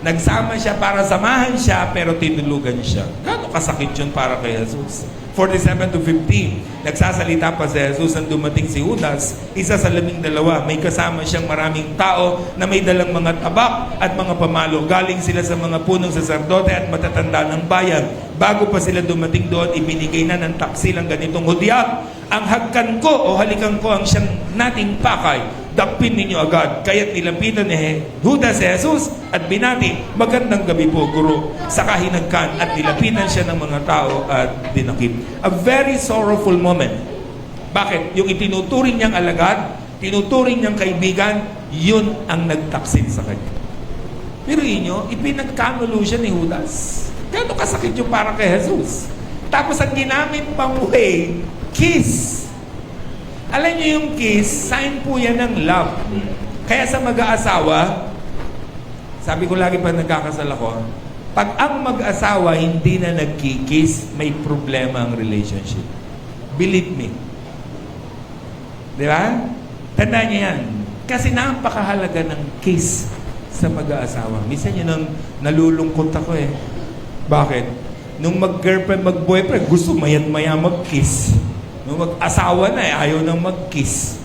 Nagsama siya para samahan siya, pero tinulugan siya. Gano'ng kasakit yun para kay Jesus? 47 to 50, nagsasalita pa si Jesus nang dumating si Judas, isa sa 12, may kasama siyang maraming tao na may dalang mga tabak at mga pamalo. Galing sila sa mga punong saserdote at matatanda ng bayan. Bago pa sila dumating doon, ibinigay na ng taksil ang ganitong hudya. Ang hagkan ko o halikan ko ang siyang nating pakay. Dakpin ninyo agad. Kaya't nilapitan ni Judas si Jesus at binati, magandang gabi po, Guro. Saka hinagkan at nilapitan siya ng mga tao at dinakip. A very sorrowful moment. Bakit? Yung itinuturing niyang alagad, tinuturing niyang kaibigan, yun ang nagtaksil sa kanya. Pero inyo, ipinagkanulo siya ni Judas. Gano'ng kasakit yung para kay Jesus? Tapos ang ginamit pang way, kiss. Alam niyo yung kiss, sign po yan ng love. Kaya sa mag-aasawa, sabi ko lagi pa nagkakasal ako, pag ang mag-asawa hindi na nagkikiss, may problema ang relationship. Believe me. Di ba? Tandaan niyo yan. Kasi napakahalaga ng kiss sa mag-aasawa. Minsan yun ang nalulungkot ako eh. Bakit? Nung mag-girlfriend, mag-boyfriend, gusto mayat-maya mag-kiss. Nung mag-asawa na ayaw nang mag-kiss.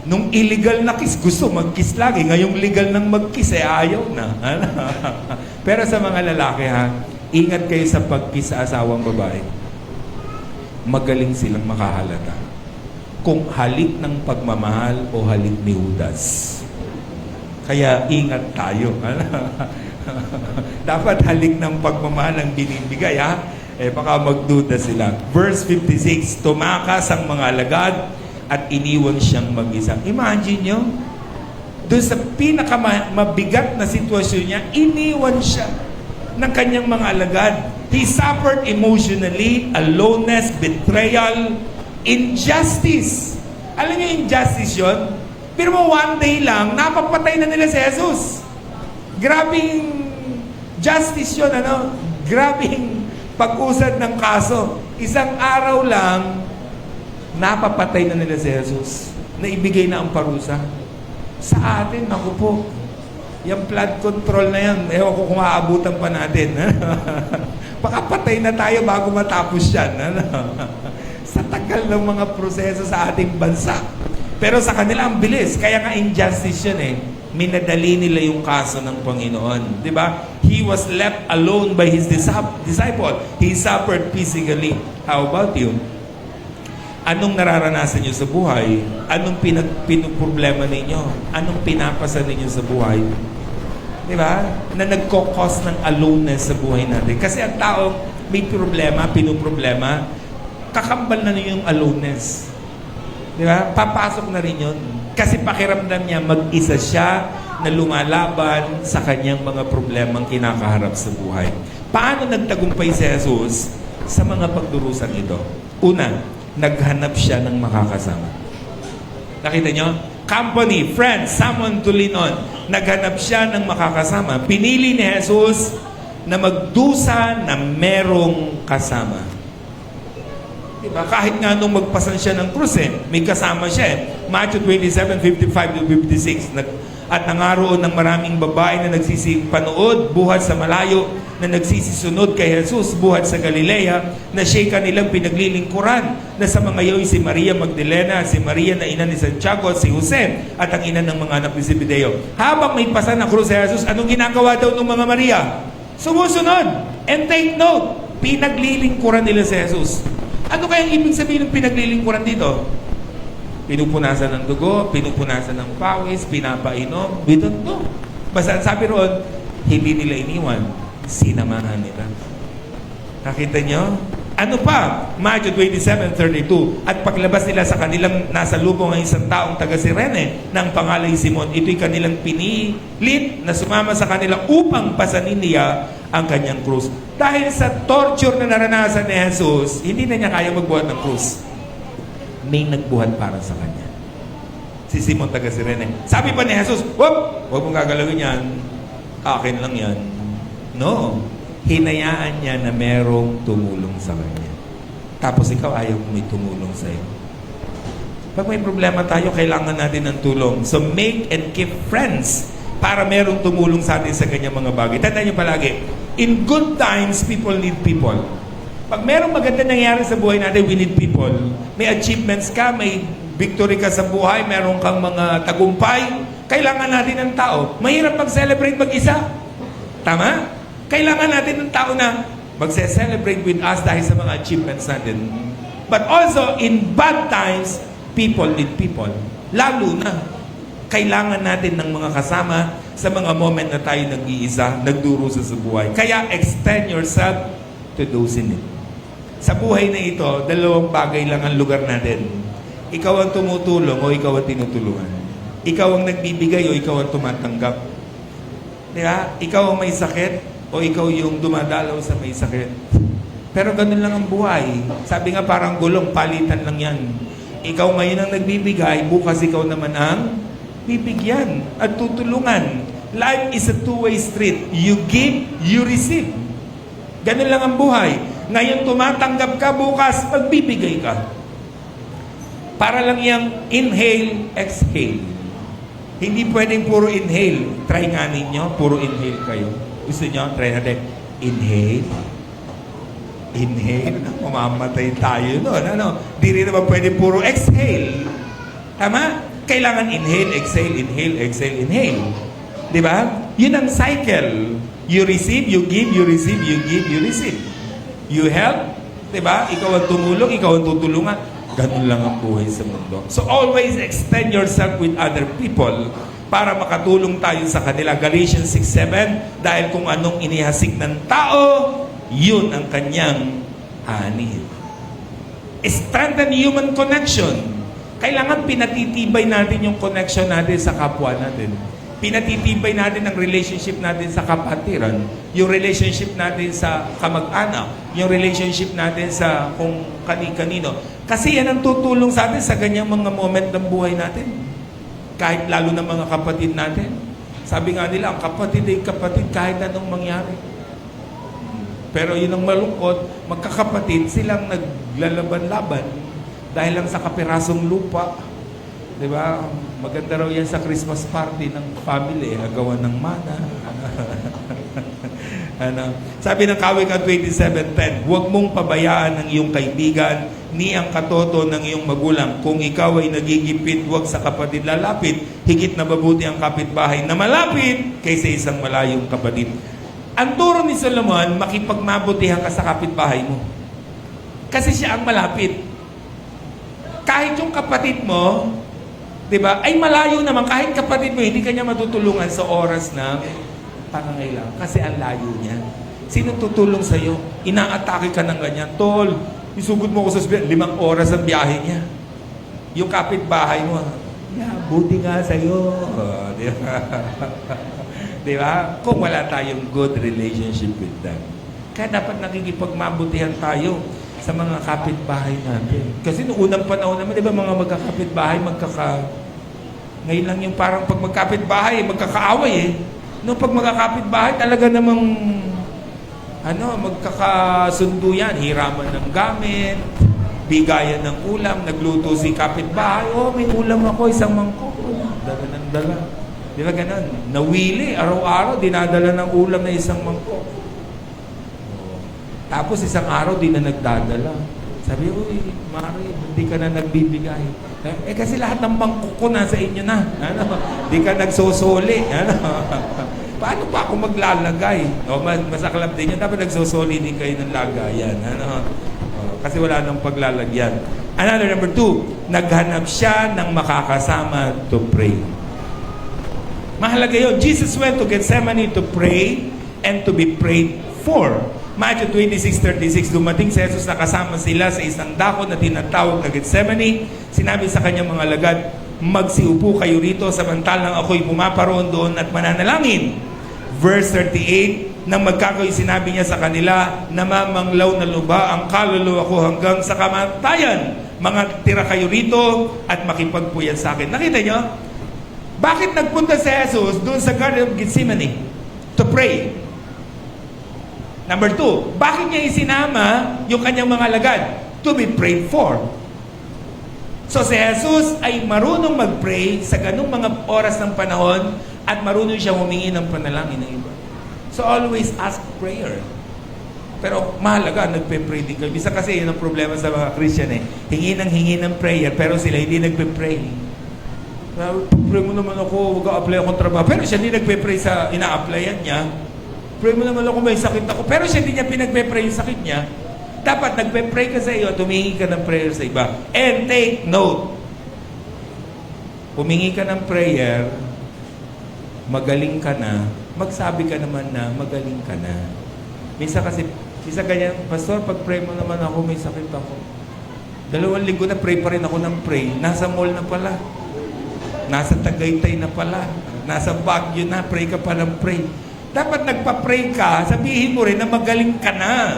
Nung illegal na kiss, gusto mag-kiss lagi. Ngayong legal nang mag-kiss, ayaw na. Pero sa mga lalaki ingat kayo sa pag-kiss sa asawang babae. Magaling silang makahalata. Kung halik ng pagmamahal o halik ni Judas. Kaya ingat tayo. Dapat halik ng pagmamahal ang binibigay, baka magduda sila. Verse 56, tumakas ang mga alagad at iniwan siyang mag-isa. Imagine nyo, doon sa pinakamabigat na sitwasyon niya, iniwan siya ng kanyang mga alagad. He suffered emotionally, aloneness, betrayal, injustice. Alam niyo injustice yun? Pero one day lang, napapatay na nila si Jesus. Grabing justice yun, Grabing pag-usad ng kaso. Isang araw lang, napapatay na nila si Jesus. Naibigay na ang parusa. Sa atin, naku po, yung flood control na yan, ewan ko kung aabutan pa natin. Pakapatay na tayo bago matapos yan. Sa tagal ng mga proseso sa ating bansa. Pero sa kanila, ang bilis. Kaya nga injustice yun minadali nila yung kaso ng Panginoon. Di ba? He was left alone by his disciple. He suffered physically. How about you? Anong nararanasan niyo sa buhay? Anong pinoproblema ninyo? Anong pinapasa ninyo sa buhay? Di ba? Na nagkokos ng aloneness sa buhay natin. Kasi ang tao may problema, pinoproblema, kakambal na niyo yung aloneness. Di ba? Papasok na rin yun. Kasi pakiramdam niya, mag-isa siya na lumalaban sa kanyang mga problemang kinakaharap sa buhay. Paano nagtagumpay si Jesus sa mga pagdurusan ito? Una, naghanap siya ng makakasama. Nakita niyo? Company, friends, someone to lean on. Naghanap siya ng makakasama. Pinili ni Jesus na magdusa na merong kasama. Diba? Kahit nga nung magpasan siya ng krus may kasama siya Matthew 27:55 to 56. At nangaroon ng maraming babae na nagsisipanood, buhat sa malayo, na nagsisisunod kay Jesus buhat sa Galilea, na siya'y kanilang pinaglilingkuran, na sa mga iyo'y si Maria Magdalena, si Maria na ina ni Santiago at si Jose, at ang ina ng mga anak ni Zebedeo. Habang may pasan na krus si Jesus, anong ginagawa daw ng mga Maria? Sumusunod! And take note, pinaglilingkuran nila si Jesus. Ano kayang ibig sabihin ng pinaglilingkuran dito? Pinupunasan ng dugo, pinupunasan ng pawis, pinapainom. We don't know. Basta ang sabi roon, hindi nila iniwan, sinamahan nila. Nakita nyo? Ano pa? Matthew 27:32. At paglabas nila sa kanilang nasa lubong ang isang taong taga Sirene ng pangalan Simon, ito'y kanilang pinilit na sumama sa kanila upang pasanin niya ang kanyang krus. Dahil sa torture na naranasan ni Jesus, hindi na niya kaya magbuhat ng krus. May nagbuhat para sa kanya. Si Simon taga Sirene. Sabi pa ni Jesus, huwag mong gagalawin yan. Akin lang yan. No. Hinayaan niya na merong tumulong sa kanya. Tapos ikaw ayaw mo may tumulong sa iyo. Pag may problema tayo, kailangan natin ng tulong. So make and keep friends para merong tumulong sa atin sa kanyang mga bagay. Tandaan niyo palagi, in good times, people need people. Pag merong maganda nangyari sa buhay natin, we need people. May achievements ka, may victory ka sa buhay, meron kang mga tagumpay, kailangan natin ng tao. Mahirap mag-celebrate mag-isa. Tama? Kailangan natin ng tao na magse-celebrate with us dahil sa mga achievements natin. But also, in bad times, people need people. Lalo na, kailangan natin ng mga kasama sa mga moment na tayo nag-iisa, nagdurusa sa buhay. Kaya, extend yourself to those in need. Sa buhay na ito, dalawang bagay lang ang lugar natin. Ikaw ang tumutulong o ikaw ang tinutulungan. Ikaw ang nagbibigay o ikaw ang tumatanggap. Diba? Ikaw ang may sakit o ikaw yung dumadalaw sa may sakit. Pero ganun lang ang buhay. Sabi nga parang gulong, palitan lang yan. Ikaw ngayon ang nagbibigay, bukas ikaw naman ang bibigyan at tutulungan. Life is a two-way street. You give, you receive. Ganun lang ang buhay. Ngayon tumatanggap ka, bukas magbibigay ka. Para lang yung inhale, exhale. Hindi pwedeng puro inhale. Try nga ninyo, puro inhale kayo. Gusto nyo? Try natin. Inhale. Inhale. Mamamatay tayo noon. Ano? Di rin naman pwede puro exhale. Tama? Kailangan inhale, exhale, inhale, exhale, inhale. Diba? Yun ang cycle. You receive, you give, you receive, you give, you receive. You help, diba? Ikaw ang tumulong, ikaw ang tutulungan. Ganun lang ang buhay sa mundo. So always extend yourself with other people para makatulong tayo sa kanila. Galatians 6:7, dahil kung anong inihasik ng tao, yun ang kanyang ani. Strengthen human connection. Kailangan pinatitibay natin yung connection natin sa kapwa natin. Pinatitibay natin ang relationship natin sa kapatiran, yung relationship natin sa kamag-anak, yung relationship natin sa kung kani-kanino. Kasi yan ang tutulong sa atin sa ganyang mga moment ng buhay natin. Kahit lalo na mga kapatid natin. Sabi nga nila, ang kapatid ay kapatid kahit anong mangyari. Pero yun ang malungkot, magkakapatid silang naglalaban-laban dahil lang sa kapirasong lupa. Diba? Maganda raw yan sa Christmas party ng family, agawan ng mana. Ano? Sabi ng Kawikaan 27:10, huwag mong pabayaan ang iyong kaibigan, ni ang katoto ng iyong magulang. Kung ikaw ay nagigipit, huwag sa kapatid lalapit. Higit na mabuti ang kapitbahay na malapit kaysa isang malayong kapatid. Ang turo ni Solomon, makipagmabutihan ka sa kapitbahay mo. Kasi siya ang malapit. Kahit yung kapatid mo, diba, ay malayo naman. Kahit kapatid mo, hindi kanya matutulungan sa oras na pangangailangan. Kasi ang layo niya. Sino tutulong sa'yo? Inaatake ka ng ganyan. Tol, isugod mo ko sa 5 oras ang biyahe niya. Yung kapitbahay mo, buti nga sa'yo. Diba? Diba? Kung wala tayong good relationship with them. Kaya dapat nakikipagmabutihan tayo sa mga kapitbahay natin. Kasi noong unang panahon naman, di ba mga magkakapitbahay, ngayon lang yung parang pag magkapitbahay, magkakaaway eh. No, pag magkakapitbahay, talaga namang magkakasundo yan. Hiraman ng gamit, bigayan ng ulam, nagluto si kapitbahay, may ulam ako, isang mangkok. Dala ng dala. Di ba ganun? Nawili, araw-araw, dinadala ng ulam na isang mangkok. Tapos isang araw, di na nagdadala. Sabi, uy, Mari, hindi ka na nagbibigay. Kasi lahat ng bangko ko nasa inyo na. Di ka nagsusuli. Paano pa ako maglalagay? Masaklap din yun. Dapat nagsusuli din kayo ng lagayan. Kasi wala nang paglalagyan. Another number 2, naghanap siya ng makakasama to pray. Mahalaga yun. Jesus went to Gethsemane to pray and to be prayed for. Matthew 26:36, dumating si Jesus na kasama sila sa isang dako na tinatawag na Gethsemane. Sinabi sa kanyang mga alagad, magsiupo kayo rito samantalang ako'y pumaparoon doon at mananalangin. Verse 38, nang magkakayo'y sinabi niya sa kanila, namamanglaw na luba ang kaluluwa ko hanggang sa kamatayan. Mga tira kayo rito at makipagpuyan sa akin. Nakita niyo? Bakit nagpunta si Jesus doon sa Garden of Gethsemane? To pray. Number 2, bakit niya isinama yung kanyang mga alagad? To be prayed for. So si Jesus ay marunong mag-pray sa ganung mga oras ng panahon at marunong siya humingi ng panalangin ng iba. So always ask prayer. Pero mahalaga, nagpe-pray din kayo. Bisa kasi yun ang problema sa mga Christian hingi ng prayer, pero sila hindi nagpe-pray. Pray mo naman ako, mag-a-apply akong trabaho. Pero siya hindi nagpe-pray sa ina-applyan niya. Pray mo naman ako, may sakit ako. Pero siya hindi niya pinagpe-pray yung sakit niya. Dapat nagpe-pray ka sa iyo at humingi ka ng prayer sa iba. And take note. Humingi ka ng prayer, magaling ka na, magsabi ka naman na magaling ka na. Minsan ganyan, Pastor, pag-pray mo naman ako, may sakit ako. 2 linggo na pray pa rin ako ng pray. Nasa mall na pala. Nasa Tagaytay na pala. Nasa Baguio na, pray ka pa ng pray. Dapat nagpa-pray ka, sabihin mo rin na magaling ka na.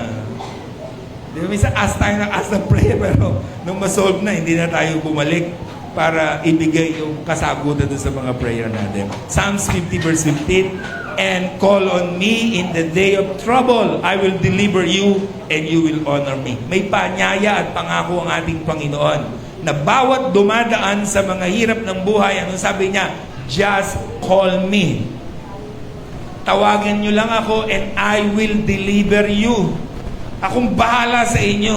Di ba, minsan ask tayo ng ask ng prayer, pero nung masolve na, hindi na tayo bumalik para ibigay yung kasagutan doon sa mga prayer natin. Psalms 50 verse 15, and call on me in the day of trouble. I will deliver you and you will honor me. May panyaya at pangako ang ating Panginoon na bawat dumadaan sa mga hirap ng buhay, ano sabi niya? Just call me. Tawagan niyo lang ako and I will deliver you. Akong bahala sa inyo.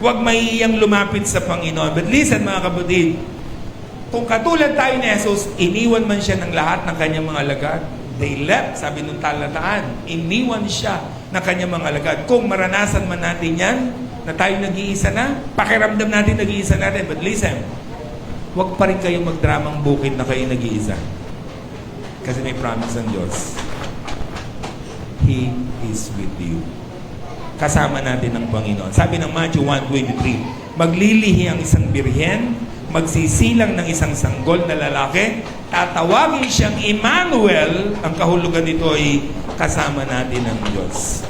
Huwag mahihiyang lumapit sa Panginoon. But listen mga kapatid, kung katulad tayo ni Jesus, iniwan man siya ng lahat ng kanyang mga alagad. They left, sabi nung talataan. Iniwan siya ng kanyang mga alagad. Kung maranasan man natin yan, na tayo nag-iisa na, pakiramdam natin nag-iisa natin. But listen, huwag pa rin kayo magdramang bukid na kayo nag-iisa. Kasi may promise ng Diyos. He is with you. Kasama natin ang Panginoon. Sabi ng Matthew 1:23, maglilihi ang isang birhen, magsisilang ng isang sanggol na lalaki, tatawagin siyang Emmanuel, ang kahulugan nito ay kasama natin ang Diyos.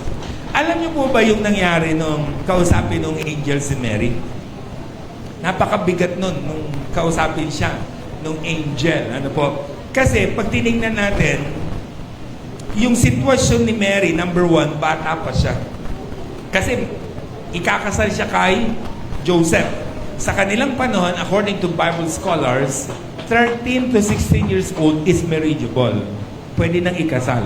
Alam niyo po ba yung nangyari nung kausapin nung angel si Mary? Napakabigat nun nung kausapin siya nung angel. Ano po? Kasi pag tinignan natin, yung sitwasyon ni Mary, number 1, bata pa siya. Kasi ikakasal siya kay Joseph. Sa kanilang panahon, according to Bible scholars, 13 to 16 years old is marriageable. Pwede nang ikasal.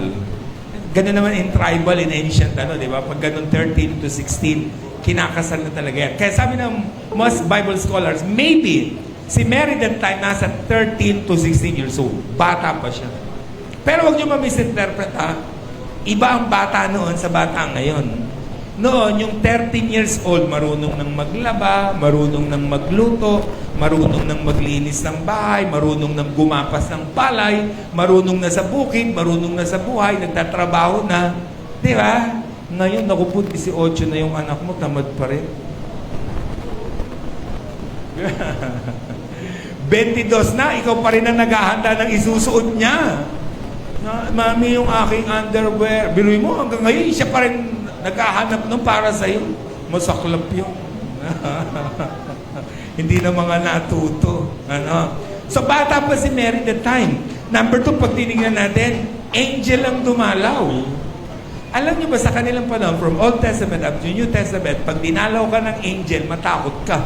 Ganun naman in tribal, in ancient, di ba? Pag ganun 13 to 16, kinakasal na talaga yan. Kaya sabi ng most Bible scholars, maybe si Mary that time nasa 13 to 16 years old. Bata pa siya. Pero huwag niyo ma-misinterpret, ha? Iba ang bata noon sa bata ngayon. Noon, yung 13 years old, marunong nang maglaba, marunong nang magluto, marunong nang maglinis ng bahay, marunong nang gumapas ng palay, marunong na sa bukid, marunong na sa buhay, nagtatrabaho na. Di ba? Ngayon, naku po, 18 na yung anak mo, tamad pa rin. 22 na, ikaw pa rin ang naghahanda ng isusuot niya. Mami, yung aking underwear. Biruin mo, hanggang ngayon, siya pa rin naghahanap nung para sa'yo. Masaklap yun. Hindi na mga natuto. So, bata pa si Mary that time. Number 2, pag tinignan natin, angel ang dumalaw. Alam niyo ba sa kanilang panahon, from Old Testament up to New Testament, pag dinalaw ka ng angel, matakot ka.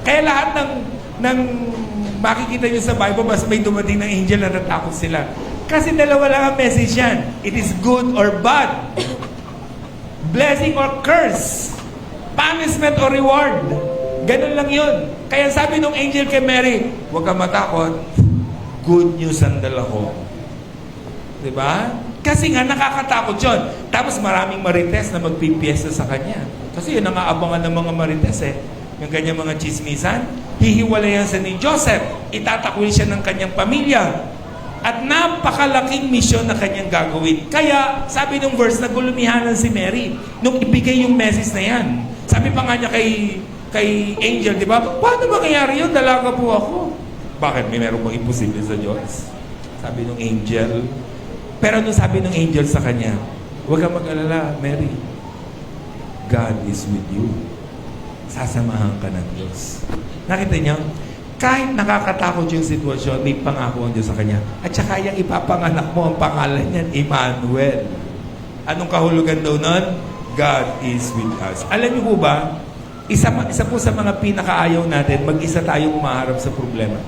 Kaya lahat ng makikita niyo sa Bible, mas may dumating ng angel na natakot sila. Kasi dalawa lang ang message yan. It is good or bad. Blessing or curse. Punishment or reward. Ganun lang yun. Kaya sabi nung angel kay Mary, huwag kang matakot. Good news ang dala ko. Diba? Kasi nga nakakatakot yun. Tapos maraming marites na magpipiesta sa kanya. Kasi yun ang aabangan ng mga marites eh. Yung kanyang mga chismisan, hihiwalayan sa ni Joseph. Itatakwil siya ng kanyang pamilya. At napakalaking misyon na kanyang gagawin. Kaya, sabi nung verse, nagulumihanan si Mary nung ibigay yung message na yan. Sabi pa nga niya kay angel, di ba? Paano mangyayari yun? Dalaga po ako. Bakit? May meron bang imposible sa Diyos? Sabi nung angel. Pero nung sabi nung angel sa kanya, huwag kang mag-alala, Mary. God is with you. Sasamahan ka ng Diyos. Nakita niyo? Kahit nakakatakot yung sitwasyon, may pangako ang Diyos sa kanya. At saka yung ipapanganak mo, ang pangalan niyan, Emmanuel. Anong kahulugan daw nun? God is with us. Alam niyo po ba, isa po sa mga pinakaayaw natin, mag-isa tayong umaharap sa problema.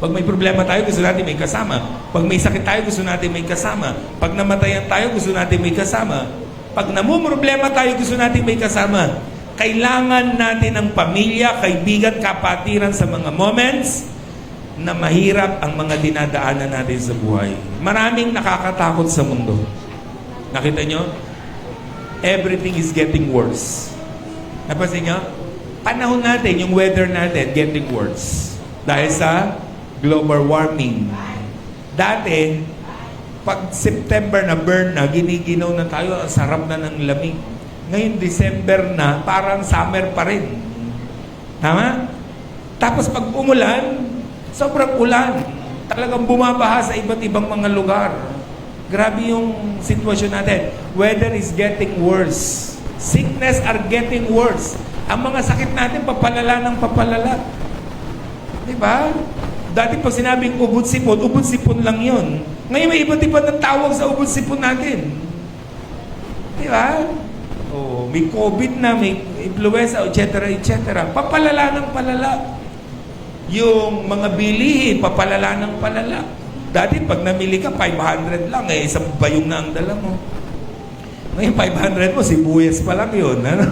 Pag may problema tayo, gusto natin may kasama. Pag may sakit tayo, gusto natin may kasama. Pag namatayan tayo, gusto natin may kasama. Pag namumroblema tayo, gusto natin may kasama. Kailangan natin ng pamilya, kaibigan, kapatiran sa mga moments na mahirap ang mga dinadaanan natin sa buhay. Maraming nakakatakot sa mundo. Nakita nyo? Everything is getting worse. Napansin nyo? Panahon natin, yung weather natin, getting worse. Dahil sa global warming. Dati, pag September na burn na, giniginaw na tayo, ang sarap na ng lamig. Ngayon, December na, parang summer pa rin. Tama? Tapos pag umulan, sobrang ulan. Talagang bumabaha sa iba't ibang mga lugar. Grabe yung sitwasyon natin. Weather is getting worse. Sickness are getting worse. Ang mga sakit natin, papalala ng papalala. Diba? Dati pag sinabing ubod sipon lang yun. Ngayon may iba't iba ng tawag sa ubod sipon natin. Diba? Oh, may COVID na, may influenza, etc., etc. Papalala ng palala. Yung mga bilihin, papalala ng palala. Dati pag namili ka, 500 lang, isang bayong na ang dala mo. Ngayon, 500 mo, sibuyas pa lang yun. Ano?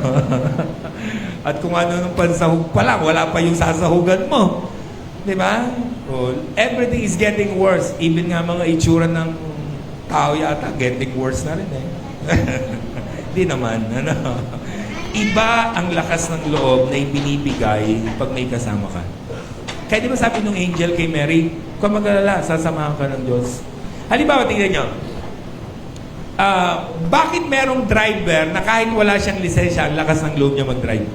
At kung ano nung pansahog pa lang, wala pa yung sasahugan mo. Di ba? Oh, everything is getting worse. Even nga mga itsura ng tao yata, getting worse na rin eh. Di naman, ano? Iba ang lakas ng loob na ibinibigay pag may kasama ka. Kaya di ba sabi nung angel kay Mary, kung mag-alala, sasamahan ka ng Diyos. Halimbawa, tingnan nyo, bakit merong driver na kahit wala siyang lisensya, ang lakas ng loob niya mag-drive?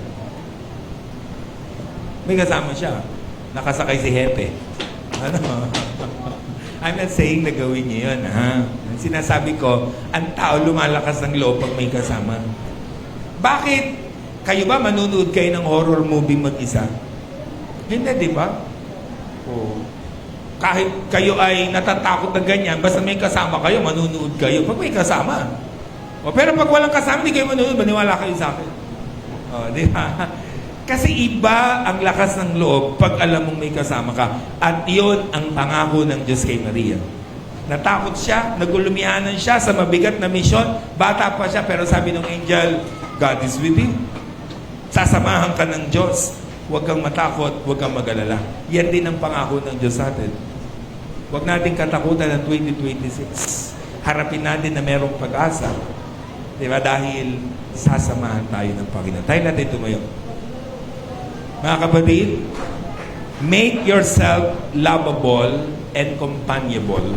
May kasama siya. Nakasakay si Hepe. Ano? I'm not saying na gawin niyo yun, ha? Sinasabi ko, ang tao lumalakas ng loob pag may kasama. Bakit? Kayo ba manunood kayo ng horror movie mag-isa? Hindi, di ba? Oh. Kahit kayo ay natatakot na ganyan, basta may kasama kayo, manunood kayo. Pag may kasama. O, pero pag walang kasama, hindi kayo manunood, maniwala kayo sa akin. O, di ba? Kasi iba ang lakas ng loob pag alam mong may kasama ka. At iyon ang pangako ng Diyos kay Maria. Natakot siya, nagulumihanan siya sa mabigat na misyon. Bata pa siya, pero sabi ng angel, God is with you. Sasamahan ka ng Diyos. Huwag kang matakot, huwag kang mag-alala. Yan din ang pangako ng Diyos sa atin. Huwag natin katakutan ng 2026. Harapin natin na merong pag-asa. Diba? Dahil sasamahan tayo ng Panginoon. Tayo natin tumayo. Mga kapatid, make yourself lovable and companionable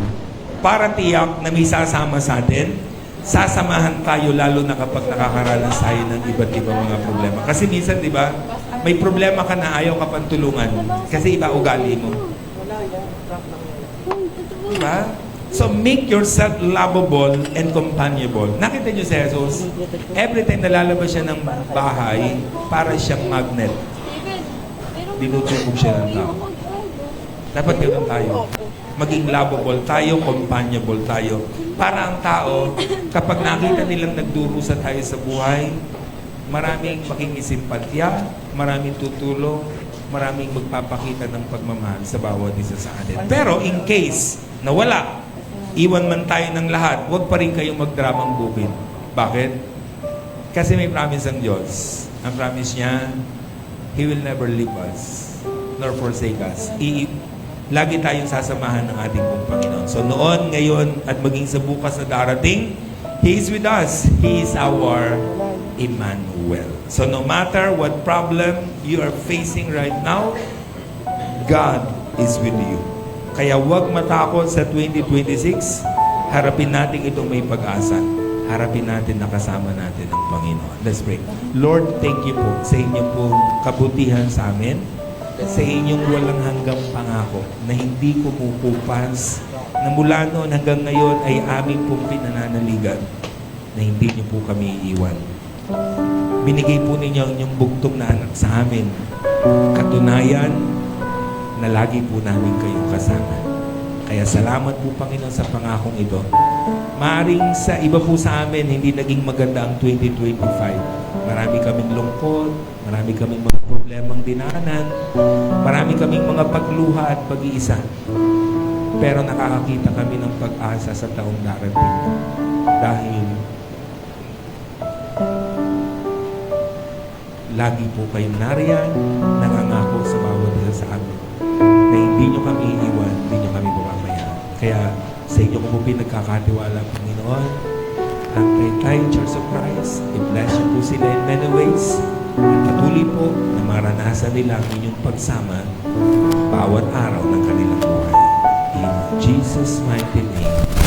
para tiyak na may sasama sa atin. Sasamahan tayo lalo na kapag nakakaranas tayo ng iba't ibang mga problema. Kasi minsan, di ba, may problema ka na ayaw ka pang tulungan kasi iba ugali mo. Diba? So, make yourself lovable and companionable. Nakita niyo si Jesus? Every time nalalabas siya ng bahay, para siyang magnet. Dinutubog siya ng tao. Dapat ganoon tayo. Maging lovable tayo, companionable tayo. Para ang tao, kapag nakita nilang nagdurusa tayo sa buhay, maraming makikisimpatya, maraming tutulong, maraming magpapakita ng pagmamahal sa bawat isa sa atin. Pero in case na wala, iwan man tayo ng lahat, huwag pa rin kayong magdramang bukid. Bakit? Kasi may promise ang Diyos. Ang promise niya, He will never leave us nor forsake us. Lagi tayong sasamahan ng ating pong Panginoon. So noon, ngayon, at maging sa bukas na darating, He is with us. He is our Emmanuel. So no matter what problem you are facing right now, God is with you. Kaya huwag matakot sa 2026. Harapin natin itong may pag-asa. Harapin natin na kasama natin ang Panginoon. Let's pray. Lord, thank you po sa inyong pong kabutihan sa amin, sa inyong walang hanggang pangako na hindi kumukupas, na mula noon hanggang ngayon ay aming pong pinananaligan na hindi niyo po kami iiwan. Binigay po ninyo ang inyong bugtong na anak sa amin. Katunayan na lagi po namin kayong kasama. Kaya salamat po, Panginoon, sa pangakong ito. Maaring sa iba po sa amin, hindi naging maganda ang 2025. Marami kaming lungkot, marami kaming mga problemang dinaanan, marami kaming mga pagluha at pag-iisa. Pero nakakakita kami ng pag-asa sa taong darating. Dahil lagi po kayong nariyan, nangangako sa bawat isa sa amin na hindi nyo kami iiwan, hindi nyo kami bumabayaan. Kaya sa inyo ko po pinagkakatiwala, Panginoon, ang Taytay Church of Christ, i-bless nyo po sila in many ways. At patuloy po na maranasan nila ang inyong pagsama bawat araw ng kanilang buhay. In Jesus' mighty name.